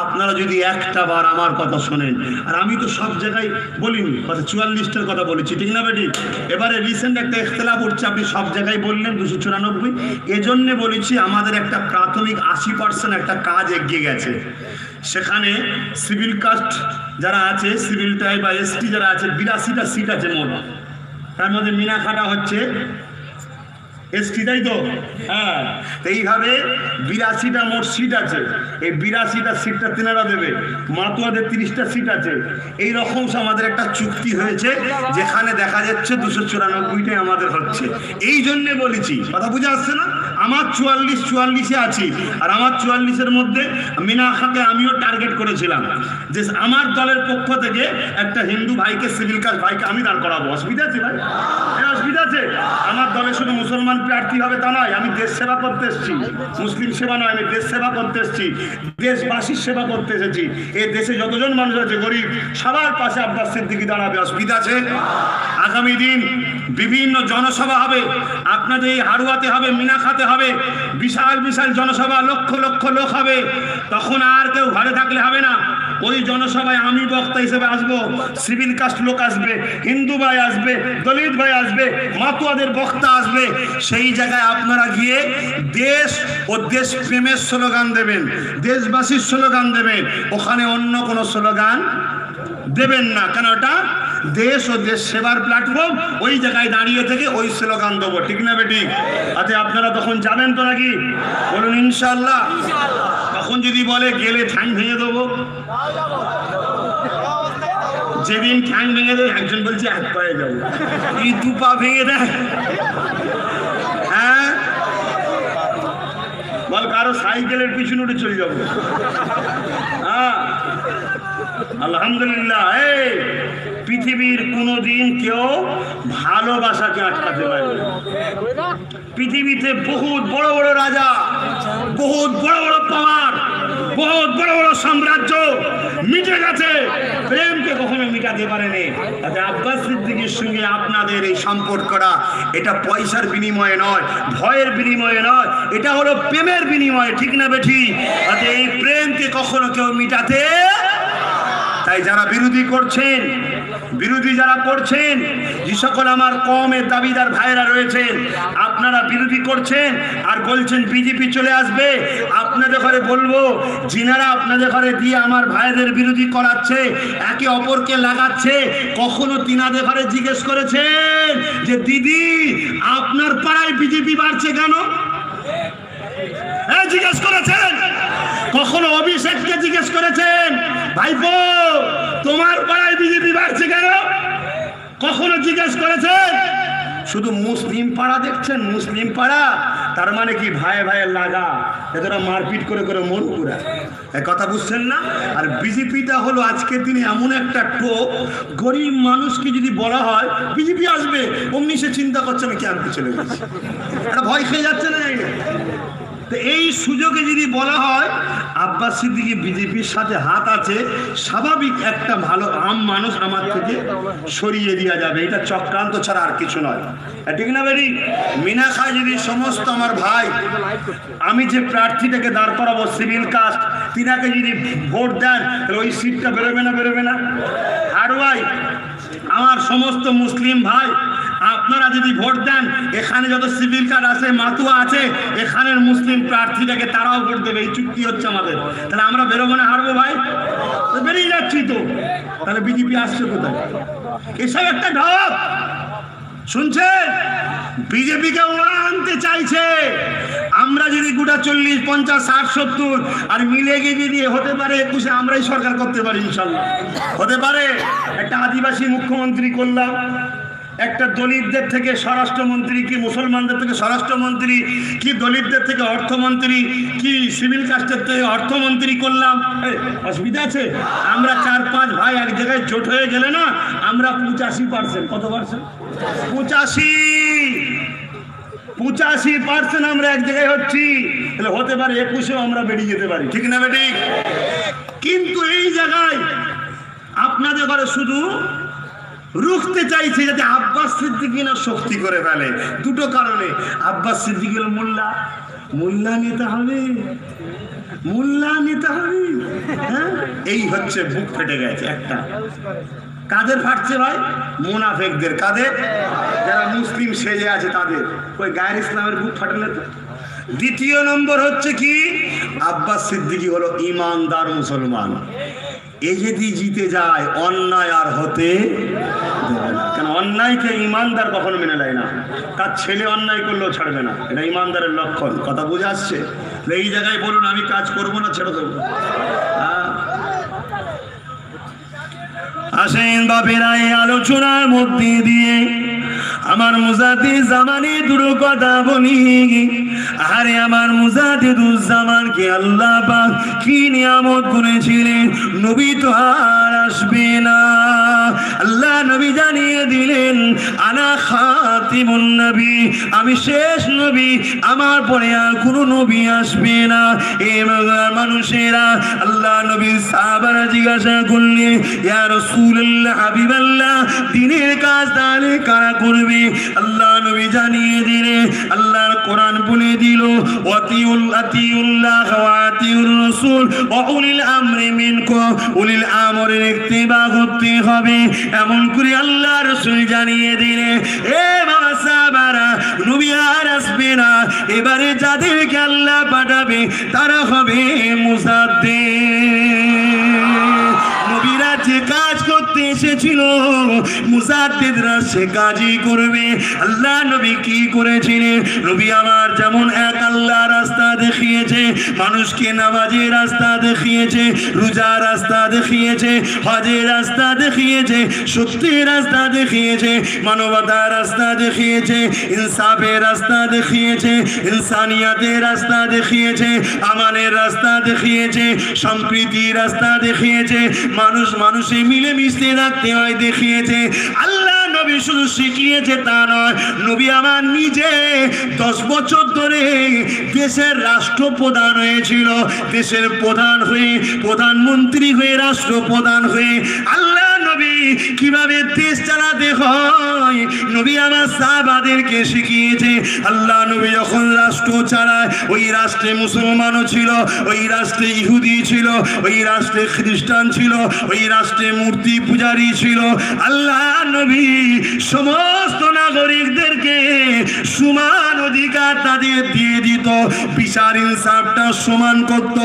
আপনারা যদি একটা বার আমার কথা শোনেন, আর আমি তো সব জায়গায় বলিনি, কথা 44টার কথা বলেছি, ঠিক না বেটি? এবারে রিসেন্ট একটা ইখতিলাফ উঠছে, আপনি সব জায়গায় বললেন 294, এজন্যে বলেছি আমাদের একটা প্রাথমিক 80% একটা কাজ এগিয়ে গেছে। সেখানে সিভিল কাস্ট যারা আছে, সিভিল টাইপ বা এসটি যারা আছে, 82টা সিট আছে মোট। তার মধ্যে মিনাখাটা হচ্ছে এসটি, তাই তো? হ্যাঁ, এইভাবে 82টা মোট সিট আছে। এই 82টা সিটটা তেনারা দেবে, মাতুয়াদের 30টা সিট আছে। এই রকম আমাদের একটা চুক্তি হয়েছে, যেখানে দেখা যাচ্ছে 294টাই আমাদের হচ্ছে। এই জন্যে বলেছি, কথা বুঝে আসছে না? আমার 44-44-এ আছি, আর আমার 44-এর মধ্যে মিনাখাকে আমিও টার্গেট করেছিলাম যে আমার দলের পক্ষ থেকে একটা হিন্দু ভাইকে, সিভিল কাস্ট ভাইকে আমি দাঁড় করাবো। অসুবিধা আছে ভাই? অসুবিধা আছে? আমার দলে শুধু মুসলমান প্রার্থী হবে তা নয়, আমি দেশ সেবা করতে এসেছি। মুসলিম সেবা নয়, আমি দেশ সেবা করতে এসেছি, দেশবাসীর সেবা করতে এসেছি। এই দেশে যতজন মানুষ আছে গরিব, সবার পাশে আব্বাস সিদ্দিকী দাঁড়াবে। অসুবিধা আছে? আগামী দিন বিভিন্ন জনসভা হবে, আপনাদের এই হাড়ুয়াতে হবে, মিনাখাতে হবে, বিশাল বিশাল জনসভা, লক্ষ লক্ষ লোক হবে। তখন আর কেউ ঘরে থাকলে হবে না। ওই জনসভায় আমি বক্তা হিসেবে আসবো, সিভিল কাস্ট লোক আসবে, হিন্দু ভাই আসবে, দলিত ভাই আসবে, মাতুয়াদের বক্তা আসবে। সেই জায়গায় আপনারা গিয়ে দেশ ও দেশ প্রেমের স্লোগান দেবেন, দেশবাসীর স্লোগান দেবেন, ওখানে অন্য কোনো স্লোগান দেবেন না। কেন? ওটা দেশ ও দেশ সেবার প্ল্যাটফর্ম। ওই জায়গায় দাঁড়িয়ে থেকে ওই স্লোগান দেবো, ঠিক না বেটি? আচ্ছা, আপনারা তখন যাবেন তো নাকি? বলুন ইনশাআল্লাহ। তখন যদি বলে গেলে ঠ্যাং ভেঙে দেবো, যেদিন ঠ্যাং ভেঙে দেয়, একজন বলছে এক পায়ে যাবো, এই 2 পা ভেঙে দেয়। হ্যাঁ, বল কারো সাইকেলের পিছনে উঠে চলে যাবো। হ্যাঁ আলহামদুলিল্লাহ। এই পৃথিবীর কোনোদিন কেউ ভালোবাসাকে আটকাতে পারে না। পৃথিবীতে বহুত বড় বড় রাজা, বহুত বড় বড় পাওয়ার, বহুত বড় বড় সাম্রাজ্য মিটে গেছে, প্রেমকে কখনো মিটাতে পারেনি। আব্বাস সিদ্দিকীর সঙ্গে আপনাদের এই সম্পর্কটা এটা পয়সার বিনিময়ে নয়, ভয়ের বিনিময়ে নয়, এটা হলো প্রেমের বিনিময়ে, ঠিক না বেঠি? এই প্রেমকে কখনো কেউ মিটাতে, তাই যারা বিরোধী করছেন, বিরোধী যারা করছেন, যে সকল আমার কওমের দাবিদার ভাইরা রয়েছেন, আপনারা বিরোধী করছেন আর বলছেন বিজেপি চলে আসবে, আপনাদের ঘরে বলবো যিনারা আপনাদের ঘরে দিয়ে আমার ভাইদের বিরোধী করাচ্ছে, একে অপরকে লাগাচ্ছে, কখনো তিনাদের ঘরে জিজ্ঞেস করেছেন যে দিদি আপনার পাড়ায় বিজেপি বাড়ছে কেন? জিজ্ঞেস করেছেন? কখনো অভিষেককে জিজ্ঞেস করেছেন ভাইপো তোমার পাড়ায় বিজেপি বাড়ছে কেন? কখনো জিজ্ঞেস করেছেন? শুধু মুসলিম পাড়া দেখছেন, মুসলিম পাড়া, তার মানে কি ভাই ভাইয়ের লাগা, এতটা মারপিট করে করে মন পুরা, কথা বুঝছেন না? আর বিজেপিটা হলো আজকের দিনে এমন একটা টোপ, গরিব মানুষকে যদি বলা হয় বিজেপি আসবে, অমনি সে চিন্তা করছে আমি ক্যাম্পে চলে গেছি, এটা ভয় খেয়ে যাচ্ছে না। তো এই সুযোগে যদি বলা হয় আব্বাস সিদ্দিকী বিজেপির সাথে হাত আছে, স্বাভাবিক একটা ভালো আম মানুষ আমার থেকে সরিয়ে দেওয়া যাবে, এটা চক্রান্ত ছাড়া আর কিছু নয়, ঠিক না বেরি? মিনা খায় যদি সমস্ত আমার ভাই, আমি যে প্রার্থীটাকে দাঁড় করাবো সিভিল কাস্ট, তিনাকে যদি ভোট দেন তাহলে ওই সিটটা বেরোবে না? বেরোবে না? আর ভাই আমার সমস্ত মুসলিম ভাই, আপনারা যদি ভোট দেন, এখানে যত সিভিল কার্ড আছে, মাতুয়া আছে, এখানের মুসলিম প্রার্থীটাকে তারাও ভোট দেবে, এই চুক্তি হচ্ছে আমাদের, তাহলে আমরা বেরোবো না? হারবো ভাই? বেরিয়ে যাচ্ছি তো, তাহলে বিজেপি আসছে কোথায়? এসব একটা ঢপ শুনছেন? বিজেপিকে ওরা আনতে চাইছে, আমরা যদি গোটা 40, 50, 60, 70 আর মিলে গিয়ে যদি হতে পারে 21-এ আমরাই সরকার করতে পারি ইনশাল্লাহ, হতে পারে। একটা আদিবাসী মুখ্যমন্ত্রী করলাম, একটা দলিতদের থেকে স্বরাষ্ট্রমন্ত্রী, কি মুসলমানদের থেকে স্বরাষ্ট্রমন্ত্রী, কি দলিতদের থেকে অর্থমন্ত্রী, কি সিভিল কাস্টের থেকে অর্থমন্ত্রী করলাম, অসুবিধা আছে? আমরা 4-5 ভাই এক জায়গায় জোট হয়ে গেলে না, আমরা 85%, কত পার্সেন্ট? 85% আমরা এক জায়গায় হচ্ছি, তাহলে হতে পারে 21-এও আমরা বেরিয়ে যেতে পারি, ঠিক না বেটি? কিন্তু এই জায়গায় আপনাদের ঘরে শুধু রুখতে চাইছে যাতে আব্বাস সিদ্দিকী না শক্তি করে ফেলে, দুটো কারণে। আব্বাস সিদ্দিকীর মোল্লা নিতে হবে, মোল্লা নিতে হবে, হ্যাঁ, এই হচ্ছে বুক ফেটে গেছে একটা। কাদের ফাটছে ভাই? মুনাফেকদের। কাদের? যারা মুসলিম সেজে আছে তাদের, ওই গায়ের ইসলামের বুক ফাটলে তো। দ্বিতীয় নম্বর হচ্ছে কি, আব্বাস সিদ্দিকী হলো ইমানদার মুসলমান, এ যদি জিতে যায় অন্যায় আর হতে দেবে না, কেন অন্যায়কে ইমানদার কখনো মেনে নেয় না, তার ছেলে অন্যায় করলেও ছাড়বে না, এটা ইমানদারের লক্ষণ, কথা বুঝে আসছে? এই জায়গায় বলুন আমি কাজ করবো না, ছেড়ে দেবো। আসেন বাপেরা, এই আলোচনার মধ্যে দিয়ে আমার মুজাদ্দিদ জামানে দুটো কথা বলি। আরে আমার মুজাদ্দিদুজ্জামানকে আল্লাহ পাক কি নিয়ামত করেছিলেন, নবী তো আর আসবে না। আল্লাহ নবী জানিয়ে দিলেন আনা খাতিমুন নবী, আমি শেষ নবী, আমার পরে আর কোনো নবী আসবে না। এই মানুষেরা আল্লাহ নবী সাহাবারা জিজ্ঞাসা করলেন ইয়া রাসূলুল্লাহ, হাবিবাল্লাহ, দ্বীনের কাজ তাহলে কারা করবে? আল্লাহ নবী জানিয়ে দিলেন, আল্লাহর কোরআন বলে দিল আতিউল্লাহ ওয়া আতিউর রাসূল ওয়া উলিল আমরি মিনকুম, উলিল আমরের ইত্তিবা করতে হবে। এমন করে আল্লাহ রাসূল জানিয়ে দিলেন এ বাবা সাহাবারা, নবী আর আসবে না, এবারে যাদেরকে আল্লাহ পাঠাবে তারা হবে মুজাদ্দিদ। নবীরা যে কাজ করতে করতে এসেছিল, মুজাদ্দিদরা সে কাজই করবে। আল্লাহ নবী কি করেছিলেন? নবী আমার যেমন এক আল্লাহ রাস্তা দেখিয়েছে, মানুষকে নামাজের রাস্তা দেখিয়েছে, রোজার রাস্তা দেখিয়েছে, হজের রাস্তা দেখিয়েছে, সত্যের রাস্তা দেখিয়েছে, মানবতার রাস্তা দেখিয়েছে, ইনসাফের রাস্তা দেখিয়েছে, ইনসানিয়াতের রাস্তা দেখিয়েছে, আমানের রাস্তা দেখিয়েছে, সম্প্রীতির রাস্তা দেখিয়েছে, মানুষে মিলেমিশে রাখতে হয় দেখিয়েছে। আল্লাহ নবী শুধু শিখিয়েছে তা নয়, নবী আমার নিজে 10 বছর ধরে দেশের রাষ্ট্রপ্রধান হয়েছিল। দেশের প্রধান হয়ে, প্রধানমন্ত্রী হয়ে, রাষ্ট্রপ্রধান হয়ে আল্লাহ নবী কিভাবে দেশ চালাতে হয় নবী আমার সাহাবাদেরকে শিখিয়েছে। আল্লাহ নবী যখন রাষ্ট্র চালায়, ওই রাষ্ট্রে মুসলমানও ছিল, ওই রাষ্ট্রে ইহুদি ছিল, ওই রাষ্ট্রে খ্রিস্টান ছিল, ওই রাষ্ট্রে মূর্তি পূজারী ছিল। আল্লাহ নবী সমস্ত নাগরিকদেরকে সমান অধিকার তাদের দিয়ে দিত, বিচার ইনসাফটা সমান করত।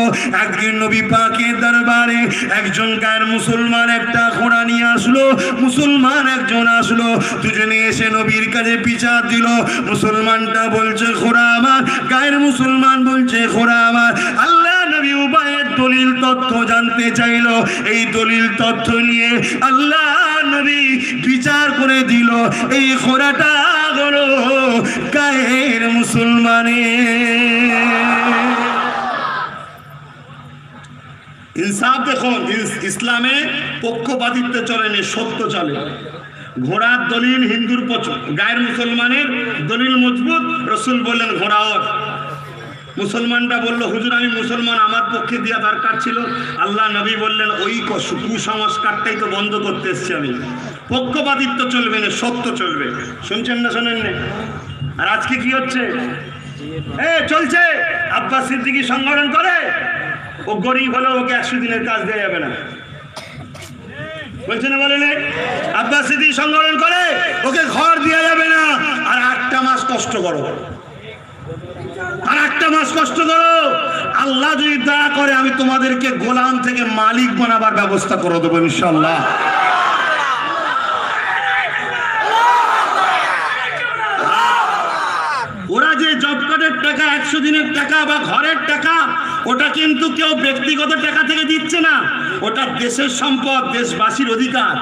একদিন নবী পাকের দরবারে একজন গায়ের মুসলমান একটা ঘোড়া নিয়ে আসলো, মুসলমান একজন আসলো, দুজনে এসে নবীর কাছে বিচার দিল। মুসলমানটা বলছে ঘোড়া আমার, গায়ের মুসলমান বলছে ঘোড়া আমার। আল্লাহ নবী উভয়ের দলিল তথ্য জানতে চাইল। এই দলিল তথ্য নিয়ে আল্লাহ নবী বিচার করে দিল, এই ঘোড়াটা হলো গায়ের মুসলমানের। ইনসাফ দেখুন, ইসলামে পক্ষপাতিত্ব চলে না, সত্য চলে। ঘোড়ার দলিল হিন্দুর পছন্দ, গায়ের মুসলমানের দলিল মজবুত। রসুল বললেন ঘোড়া ওর। মুসলমানটা বললো হুজুর আমি মুসলমান, আমার পক্ষে দেওয়া দরকার ছিল। আল্লাহ নবী বললেন ওই কুসংস্কারটাই তো বন্ধ করতে এসছি আমি। পক্ষপাতিত্ব চলবে না, সত্য চলবে। শুনছেন না শোনেন না? আর আজকে কি হচ্ছে? চলছে আব্বাস সিদ্দিকী সংগঠন করে, ও গরিব হলে ওকে 100 দিনের কাজ দেওয়া যাবে না, বলছে না বলে না? আব্বাস সিদ্দিকী সংগঠন করে, ওকে ঘর দেওয়া যাবে না, আর 8টা মাস কষ্ট করো, আর 8টা মাস কষ্ট করো। আল্লাহ যদি দয়া করে আমি তোমাদেরকে গোলাম থেকে মালিক বানাবার ব্যবস্থা করে দেবো ইনশাআল্লাহ। ওরা যে জব কার্ডের টাকা, 100 দিনের টাকা বা ঘরের টাকা, ওটা কিন্তু কেউ ব্যক্তিগত টাকা থেকে দিচ্ছে না, ওটা দেশের সম্পদ, দেশবাসীর অধিকার।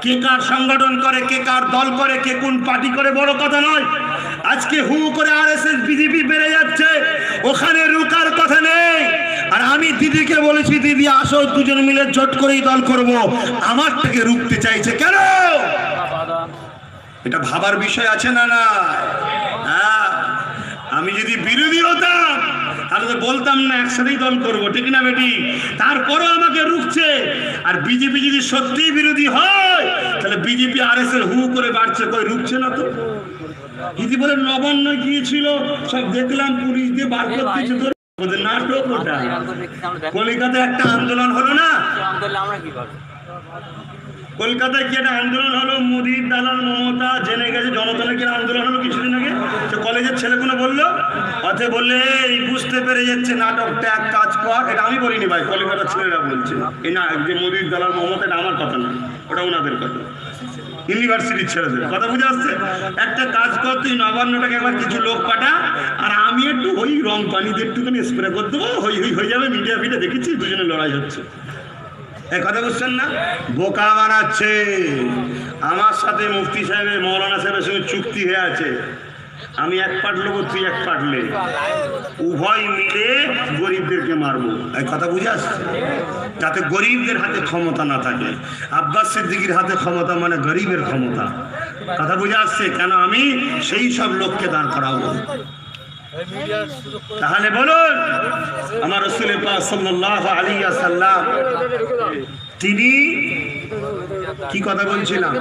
কে কার সংগঠন করে, কে কার দল করে, কে কোন পার্টি করে বড় কথা নয়। আজকে হু করে আরএসএস বিজেপি বেড়ে যাচ্ছে, ওখানে রুকার কথা নেই। আর আমি দিদিকে বলেছি দিদি আসো দুজন মিলে জোট করেই দল করব, আমারটাকে রুখতে চাইছে কেন? এটা ভাবার বিষয় আছে না? না, হ্যাঁ, আমি যদি বিরোধী হতাম তাহলে তো বলতাম না একসাথেই দল করবো, ঠিক না বেটি? তারপরও আমাকে রুখছে। আর বিজেপি যদি সত্যিই বিরোধী হয় তাহলে বিজেপি আরএসএস হু করে বাড়ছে, কই রুখছে না তো। দিদি বলে নবান্ন গিয়েছিল, সব দেখলাম পুলিশ দিয়ে বার করতেছে, নাটক ওটা। কলকাতায় একটা আন্দোলন হলো না, কলকাতায় কি একটা আন্দোলন হলো, মোদির দালাল মমতা জেনে গেছে, জনতা কি আন্দোলন হলো কিছুদিন আগে। তো কলেজের ছেলেগুলো বললো, অথে বললে এই বুঝতে পেরে যাচ্ছে নাটকটা এক কাজ কর। এটা আমি বলিনি ভাই, কলকাতার ছেলেরা বলছে। এই না যে মোদির দালাল মমতা, এটা আমার কথা না, ওটা ওনাদের কথা, ইউনিভার্সিটির ছেলেদের কথা। বুঝে আসছে? একটা কাজ কর, তুই নবান্নটাকে একবার কিছু লোক পাঠা, আর আমি একটু ওই রং পানিতে একটুখানি স্প্রে করে দেবো, হয়ে যাবে। মিডিয়া ফিডে দেখেছি দুজনে লড়াই হচ্ছে, এই কথা বুঝছেন না? বোকা বানাচ্ছে। আমার সাথে মুফতি সাহেবের, মৌলানা সাহেবের সঙ্গে চুক্তি হয়ে আছে, আমি 1 পার্ট নেবো, তুই 1 পার্ট নে, উভয় মিলে গরিবদেরকে মারবো। এই কথা বুঝে আসছে? যাতে গরিবদের হাতে ক্ষমতা না থাকে। আব্বাস সিদ্দিকীর হাতে ক্ষমতা মানে গরিবের ক্ষমতা। কথা বুঝে আসছে? কেন আমি সেই সব লোককে দাঁড় করাবো। তাহলে বলুন, আমার রাসূল পাক সাল্লাল্লাহু আলাইহি ওয়াসাল্লাম তিনি কি কথা বলছিলাম?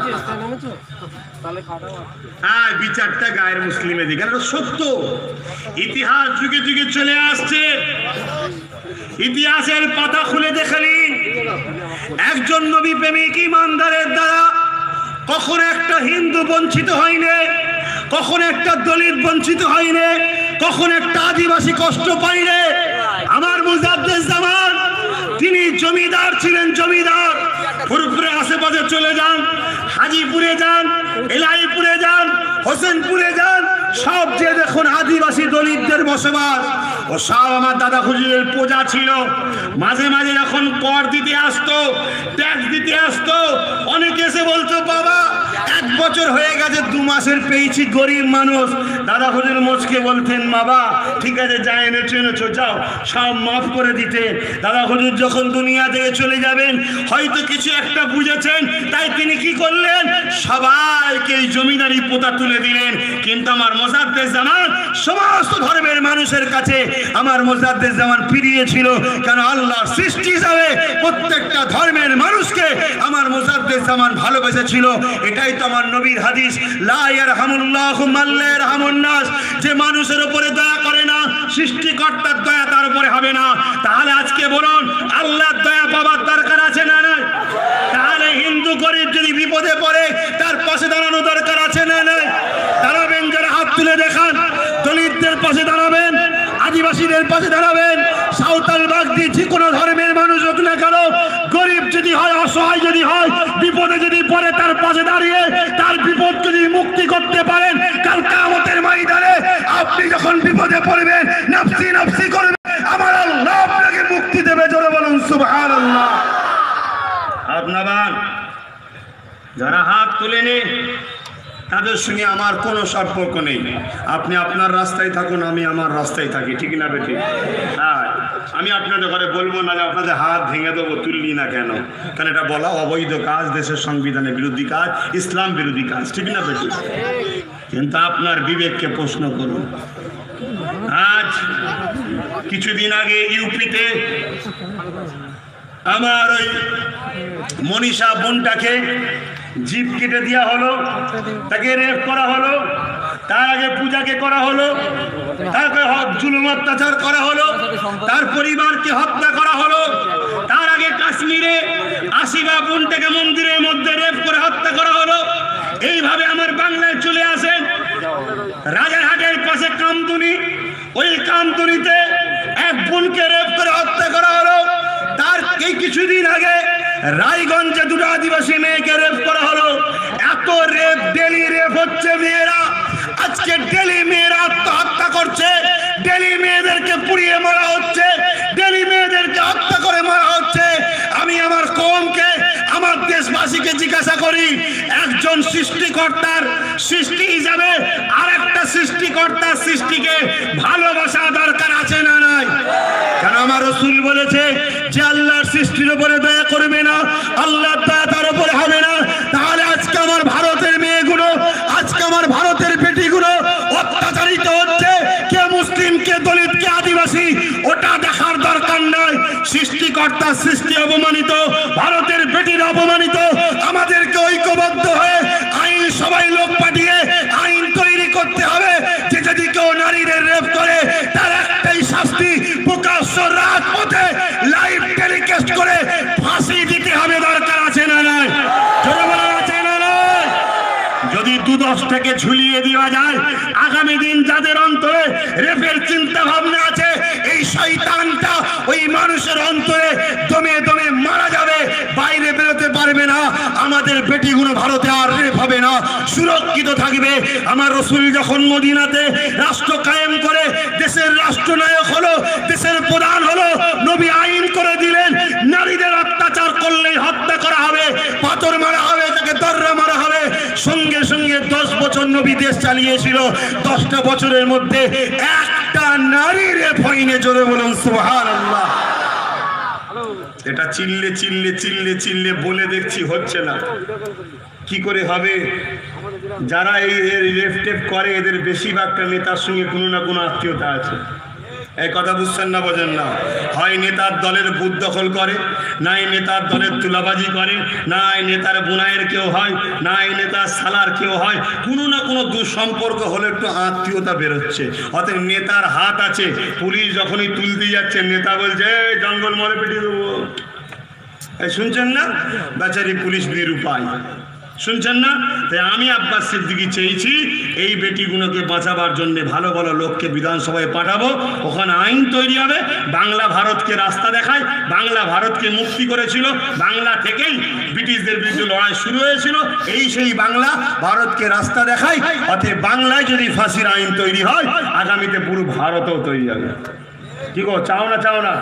হ্যাঁ, বিচারটা গায়ের মুসলিমে দিকে, এটা সত্য। ইতিহাস যুগে যুগে চলে আসছে, ইতিহাসের পাতা খুলে দেখে নিন। একজন নবী প্রেমিক ইমানদারের দ্বারা কখনো একটা হিন্দু বঞ্চিত হয়নি, কখনো একটা দলিত বঞ্চিত হয়নি, কখনো একটা আদিবাসী কষ্ট পায়নি। আমার মুজাদ্দিদ জামান তিনি জমিদার ছিলেন, জমিদার। ফুরফুরে আশেপাশে চলে যান, হাজিপুরে যান, এলাইপুরে যান, হোসেনপুরে যান, সব যে দেখুন আদিবাসী দলিতদের বসবাস। ও সব আমার দাদা হুজুরের পূজা ছিল। মাঝে মাঝে যখন কর দিতে আসতো, ট্যাক্স দিতে আসতো, অনেকে এসে বলতো বাবা 1 বছর হয়ে গেছে 2 মাসের পেয়েছি, গরিব মানুষ। দাদা হুজুর মুচকে বলতেন বাবা ঠিক আছে যা এনেছো এনেছো যাও, সব মাফ করে দিতে। দাদা হুজুর যখন দুনিয়া থেকে চলে যাবেন, হয়তো কিছু একটা বুঝেছেন, তাই তিনি কি করলেন, সবাইকে এই জমিদারি পোতা তুলে দিলেন। কিন্তু আমার মোজাদ্দেদ জামান সমস্ত ধর্মের মানুষের কাছে আমার মোজাদ্দেদ জামান ফিরিয়ে ছিল, কারণ আল্লাহর সৃষ্টি হিসাবে প্রত্যেকটা ধর্মের মানুষকে আমার মোজাদ্দেদ জামান ভালোবেসেছিল। এটাই তো আমার নবীর হাদিস, লা ইয়ারহামুল্লাহু মান লা ইয়ারহামুন নাস, যে মানুষের উপরে দয়া করে না, সৃষ্টিকর্তার দয়া তার উপরে হবে না। তাহলে আজকে বলুন আল্লাহর দয়া পাওয়ার দরকার আছে না নাই? তাহলে হিন্দু গরিব যদি বিপদে পড়ে তার পাশে দাঁড়ানো দরকার আছে না নাই? দাঁড়াবেন, যারা হাত তুলে দেখান। দলিতদের পাশে দাঁড়াবেন, আদিবাসীদের পাশে দাঁড়াবেন, সাঁওতাল বাগদি যে কোনো ধর্মের মানুষ হোক না কেন, গরিব যদি হয়, অসহায় যদি হয়, বিপদে যদি পড়ে তার পাশে দাঁড়িয়ে তার বিপদ যদি মুক্তি করতে পারেন, কাল কিয়ামতের ময়দানে আপনি যখন বিপদে পড়বেন নফসি নফসি করবেন, আমার আল্লাহ আপনাকে মুক্তি দেবে। জোরে বলুন সুবহানাল্লাহ। আপনার যারা হাত তুলেনি তাদের সঙ্গে আমার কোনো সম্পর্ক নেই। আপনি আপনার রাস্তায় থাকুন, আমি আমার রাস্তায় থাকি, ঠিক না বেটি? হ্যাঁ, আমি আপনাদের ঘরে বলবো না যে আপনাদের হাত ভেঙে দেবো, তুললি না কেন, কারণ এটা বলা অবৈধ কাজ, দেশের সংবিধানের বিরোধী কাজ, ইসলাম বিরোধী কাজ, ঠিক না বেটি? কিন্তু আপনার বিবেককে প্রশ্ন করুন। আজ কিছুদিন আগে ইউপিতে আমার ওই মনীষা বোনটাকে জিপ কেটে দেওয়া হলো, তাকে রেপ করা হলো, তার আগে পূজাকে করা হলো, তাকে জুলুম অত্যাচার করা হলো, তার পরিবারকে হত্যা করা হলো, তার আগে কাশ্মীরে আশিবা বোনটাকে মন্দিরের মধ্যে রেপ করে হত্যা করা হলো। এইভাবে আমার বাংলায় চলে আসেন। রাজারহাটের পাশে কামদুনি, ওই কামদুনিতে এক বোনকে রেপ করে হত্যা করা হলো। তার এই কিছুদিন আগে রায়গঞ্জে 2টো আদিবাসী মেয়েকে রেপ করা হলো। এত রেপ, ডেলি রেপ হচ্ছে মেয়েরা। আজকে ডেলি মেয়েরা আত্মহত্যা করছে, ডেলি মেয়েদেরকে পুড়িয়ে মারা হচ্ছে, ডেলি মেয়েদেরকে হত্যা করে মারা হচ্ছে। আমি আমার কওমকে, আমার দেশবাসীকে জিজ্ঞাসা করি, একজন সৃষ্টিকর্তার সৃষ্টি হিসাবে আরেকটা সৃষ্টিকর্তার সৃষ্টিকে ভালোবাসা দরকার আছে না নাই? কেন আমার রাসূল বলেছে যে আল্লাহর সৃষ্টির উপরে দয়া করবে না, আল্লাহর দয়া তার উপরে হবে না। তাহলে আজকে আমার ভারতের মেয়েগুলো, আজকে আমার ভারতের বেটিগুলো অত্যাচারিত হচ্ছে, কে মুসলিম, কে দলিত, কে আদিবাসী, ওটা দেখার দরকার নাই। সৃষ্টিকর্তার সৃষ্টি অপমানিত, ভারতের বেটির অপমানিত। আমাদেরকে ঐক্যবদ্ধ হয়ে আইন, সবাই লোক পাঠিয়ে আইন তৈরি করতে হবে যে যদি কেউ নারীদের রেপ করে তার একটাই শাস্তি, প্রকাশ্য রাজপথে লাইভ টেলিকাস্ট করে ফাঁসি দিতে হবে। দরকার আছে না নাই? আছে না নাই? যদি 2-10 থেকে ঝুলিয়ে দেওয়া যায়, আগামী দিন যাদের অন্তরে রেপের চিন্তা ভাবনা আছে, এই শয়তানটা ওই মানুষের অন্তরে দমে দমে মারা যাবে, বাইরে বেরোতে পারবে না। আমাদের বেটিগুলো ভারতে আর রেপ হবে না, সুরক্ষিত থাকবে। আমার রাসূল যখন মদিনাতে রাষ্ট্র কায়েম করে দেশের রাষ্ট্রনায়ক হলো, দেশের প্রধান হলো, নবী আইন করে দিলেন নারীদের অত্যাচার করলেই হত্যা করা হবে, পাথর মারা হবে, তাকে দররা মারা হবে। সঙ্গে সঙ্গে 10 বছর নবী দেশ চালিয়েছিল। 10টা বছরের মধ্যে একটা নারী রেপ হয়নি। জোরে বলুন সুবহানাল্লাহ। এটা চিল্লে চিল্লে চিল্লে চিল্লে বলে দেখছি হচ্ছে না, কি করে হবে? যারা এই রেপ টেপ করে এদের বেশিরভাগটা নেতার সঙ্গে কোনো না কোনো আত্মীয়তা আছে। এই কথা বুঝছেন না, বোঝেন না? হয় নেতার দলের বুথ দখল করে, নাই নেতার দলের তুলাবাজি করে, নাই নেতার বোনায়ের কেউ হয়, নাই নেতার সালার কেউ হয়। কোনো না কোনো দুঃসম্পর্ক হলে একটু আত্মীয়তা বেরোচ্ছে। অতএব নেতার হাত আছে। পুলিশ যখনই তুলতে যাচ্ছে, নেতা বলছে জঙ্গল মরে পেটিয়ে দেবো। এই শুনছেন না? বেচারি পুলিশ নিরুপায়। শুনছেন না? তাই আমি আব্বাস সিদ্দিকী চেয়েছি এই বেটিগুলোকে বাঁচাবার জন্য ভালো ভালো লোককে বিধানসভায় পাঠাবো, ওখানে আইন তৈরি হবে, বাংলা ভারতকে রাস্তা দেখায়, বাংলা ভারতকে মুক্তি করেছিল, বাংলা থেকেই ব্রিটিশদের বিরুদ্ধে লড়াই শুরু হয়েছিল, এই সেই বাংলা ভারতকে রাস্তা দেখায়। অতএব বাংলায় যদি ফাঁসির আইন তৈরি হয়, আগামীতে পুরো ভারতও তৈরি হবে। কি গো, চাও না? চাও না?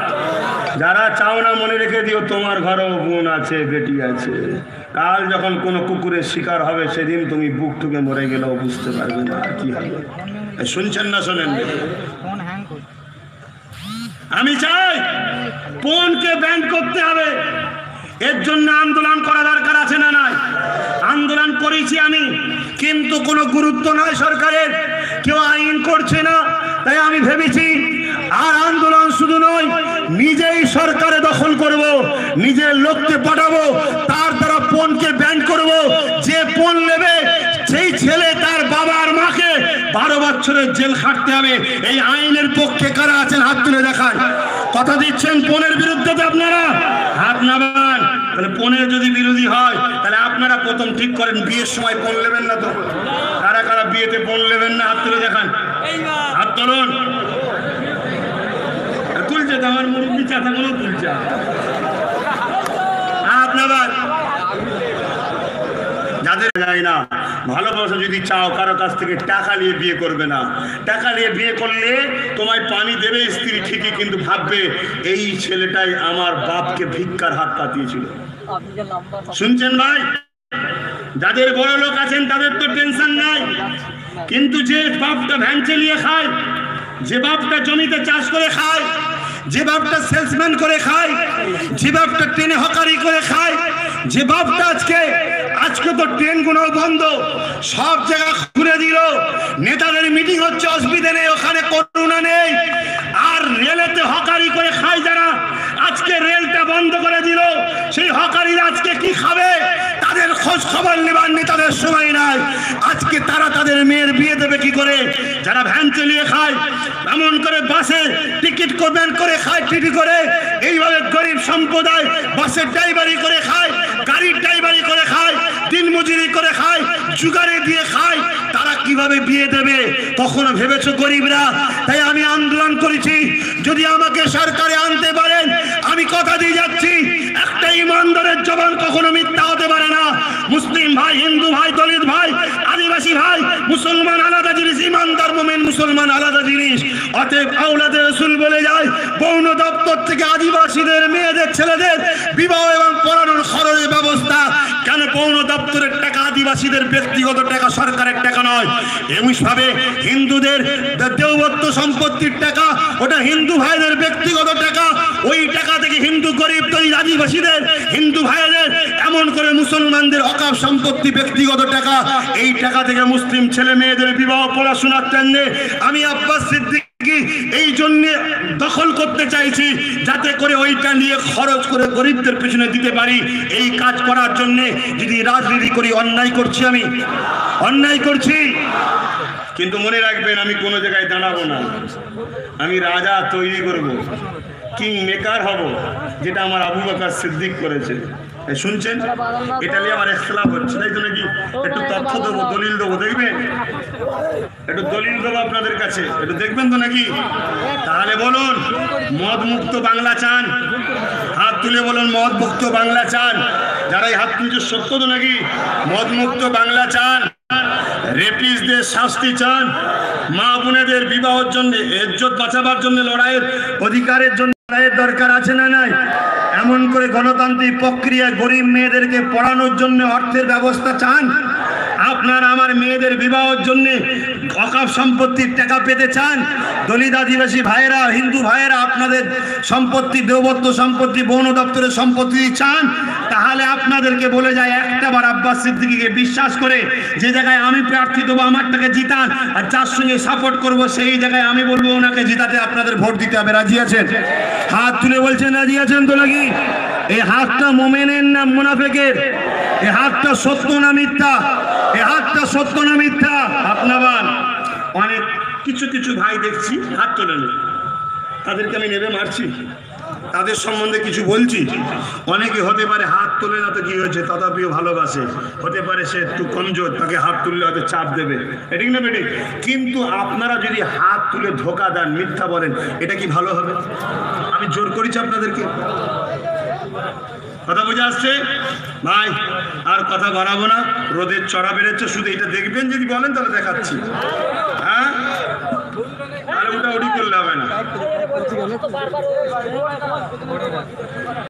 যারা চাও না মনে রেখে দিও, তোমার ঘরেও বোন আছে, বেটি আছে। কাল যখন কোনো কুকুরের শিকার হবে, সেদিন তুমি বুক ঠুকে মরে গেলেও বুঝতে পারবে না আর কি হবে। শুনছেন না? শোনেন। ফোন হ্যাং করছে। আমি চাই ফোনকে ব্যান করতে হবে। এর জন্য আন্দোলন করা দরকার আছে না নাই? আন্দোলন করেছি আমি, কিন্তু কোনো গুরুত্ব নয় সরকারের, কেউ আইন করছে না। তাই আমি ভেবেছি আর আন্দোলন শুধু নয়, নিজেই সরকারে দখল করব, নিজের লোককে পাঠাবো, তার দ্বারা ফোনকে ব্যান করব। যে ফোন নেবে সেই ছেলে তার বাবা আর মাকে 12 বছরের জেল খাটতে হবে। এই আইনের পক্ষে কারা আছেন হাত তুলে দেখান। কথা দিচ্ছেন ফোনের বিরুদ্ধে তো আপনারা হাত নামান। তাহলে ফোনের যদি বিরোধী হয়, তাহলে আপনারা প্রথম ঠিক করেন বিয়ের সময় ফোন নেবেন না তো? কারা কারা বিয়েতে ফোন নেবেন না হাত তুলে দেখান। হাত তুলুন। তুলছে তো আমার মুরব্বী চাচাগুলো তুলছে। আপনার যাদের যায় না, ভালোবাসা যদি চাও, কারো কাছ থেকে টাকা নিয়ে বিয়ে করবে না। টাকা নিয়ে বিয়ে করলে তোমায় পানি দেবে স্ত্রী ঠিকই, কিন্তু ভাববে এই ছেলেটাই আমার বাপকে ভিক্ষার হাত পাতিয়েছিল। শুনছেন ভাই? যাদের বড় লোক আছেন তাদের তো টেনশন নাই, কিন্তু যে বাপটা ভ্যান চালিয়ে খায়, যে বাপটা জমিতে চাষ করে খায়, যে বাপটা সেলসম্যান করে খায়, যে বাপটা ট্রেনে হকারি করে খায়, যে বাপটা আজকে তো ট্রেনগুলো বন্ধ, সব জায়গা খুলে দিল, নেতাদের মিটিং হচ্ছে, অসুবিধা নেই, ওখানে করোনা নেই। আর রেলেতে হকারি করে খায় যারা, আজকে রেলটা বন্ধ করে দিল, সেই হকারিরা আজকে কি খাবে তাদের খোঁজ খবর নেবার নেতাদের সময় নাই। আজকে তারা তাদের মেয়ের বিয়ে দেবে কি করে? যারা ভ্যান চালিয়ে খায়, এমন করে বাসে টিকিট করবেন করে খায়, টিটি করে, এইভাবে গরিব সম্প্রদায় বাসের ড্রাইভারি করে খায়, গাড়ির ড্রাইভারি করে খায়, দিন মজুরি করে খায়, জুগারে দিয়ে খায়, তারা কিভাবে বিয়ে দেবে? কখনো ভেবেছো গরিবরা? তাই আমি আন্দোলন করেছি, যদি আমাকে সরকারে আনতে পারেন, আমি কথা দিয়ে যাচ্ছি, একটা ইমানদারের জবান কখনো মিথ্যা হতে পারে না। মুসলিম ভাই, হিন্দু ভাই, দলিত ভাই, আদিবাসী ভাই, মুসলমান আলাদা জিনিস, ইমানদার মুমিন মুসলমান আলাদা জিনিস। অতএব আওলাদে রাসূল বলে যায়, বৌন দপ্তর থেকে আদিবাসীদের মেয়েদের ছেলেদের বিবাহ এবং পড়ানোর খরচের ব্যবস্থা কেন? বৌন দপ্তরের টাকা আদিবাসীদের ব্যক্তিগত টাকা, সরকারের টাকা নয়। এমনিভাবে হিন্দুদের দেওবত্ত সম্পত্তির টাকা, ওটা হিন্দু ভাইদের ব্যক্তিগত টাকা, ওই টাকা থেকে হিন্দু গরিব দলিত আদিবাসীদের, হিন্দু ভাইদের, এমন করে মুসলমানদের অকাপ সম্পত্তি ব্যক্তিগত টাকা, এই টাকা থেকে মুসলিম ছেলে মেয়েদের বিবাহ পড়াশোনার জন্য আমি আব্বাস সিদ্দিকী এই জন্য দখল করতে চাইছি, যাতে করে ওইটা নিয়ে খরচ করে গরিবদের পিছনে দিতে পারি। এই কাজ করার জন্য যদি রাজনীতি করি, অন্যায় করছি, আমি অন্যায় করছি। কিন্তু মনে রাখবেন, আমি কোনো জায়গায় দাঁড়াবো না, আমি রাজা তৈরি করব, কিং মেকার হব, যেটা আমার আবু বকর সিদ্দিক করেছে। শুনছেন? এটা নিয়ে আমার ইখতিলাফ হচ্ছে, তাই তো নাকি? একটু তথ্য দেবো, দলিল দেবো, দেখবেন? একটু দলিল দেবো আপনাদের কাছে, একটু দেখবেন তো নাকি? তাহলে বলুন, মদ মুক্ত বাংলা চান? হাত তুলে বলুন, মদ মুক্ত বাংলা চান? যারা এই হাত তুলছে সত্য তো নাকি? মদ মুক্ত বাংলা চান? রেপিস্টদের শাস্তি চান? মা বোনেদের বিবাহের জন্য, ইজ্জত বাঁচাবার জন্য, লড়াইয়ের অধিকারের জন্য লড়াইয়ের দরকার আছে না নাই? এমন করে গণতান্ত্রিক প্রক্রিয়া গরিব মেয়েদেরকে পড়ানোর জন্য অর্থের ব্যবস্থা চান? আপনার আমার মেয়েদের বিবাহের জন্য অকাপ সম্পত্তির টাকা পেতে চান? দলিত আদিবাসী ভাইয়েরা, হিন্দু ভাইয়েরা আপনাদের সম্পত্তি, দেওবত্ত সম্পত্তি, বন দপ্তরের সম্পত্তি চান? তাহলে আপনাদেরকে বলে যায়, একটা বার আব্বাস সিদ্দিকীকে বিশ্বাস করে যে জায়গায় আমি প্রার্থী দেবো, আমারটাকে জিতান, আর যার সঙ্গে সাপোর্ট করব সেই জায়গায় আমি বলবো ওনাকে জিতাতে আপনাদের ভোট দিতে হবে। রাজি আছেন? হাত তুলে বলছেন রাজি আছেন তো নাকি? এই হাতটা মোমেনের না মুনাফেকের? এই হাতটা সত্য না মিথ্যা? এই হাতটা সত্য না মিথ্যা? আপনার অনেক কিছু কিছু ভাই দেখছি হাত তোলেন, তাদেরকে আমি নেবে মারছি? তাদের সম্বন্ধে কিছু বলছি। অনেকে হতে পারে হাত তোলে না তো কি হয়েছে, তথাপিও ভালোবাসে। হতে পারে সে একটু কমজোর, তাকে হাত তুললে হয়তো চাপ দেবে, এদিক না বেঠিক। কিন্তু আপনারা যদি হাত তুলে ধোকা দেন, মিথ্যা বলেন, এটা কি ভালো হবে? আমি জোর করেছি আপনাদেরকে, কথা বোঝা আসছে ভাই? আর কথা বাড়াবো না, রোদের চড়া বেড়েছে, শুধু এটা দেখবেন, যদি বলেন তাহলে দেখাচ্ছি। হ্যাঁ, আর ওটা ওটি করলে হবে না।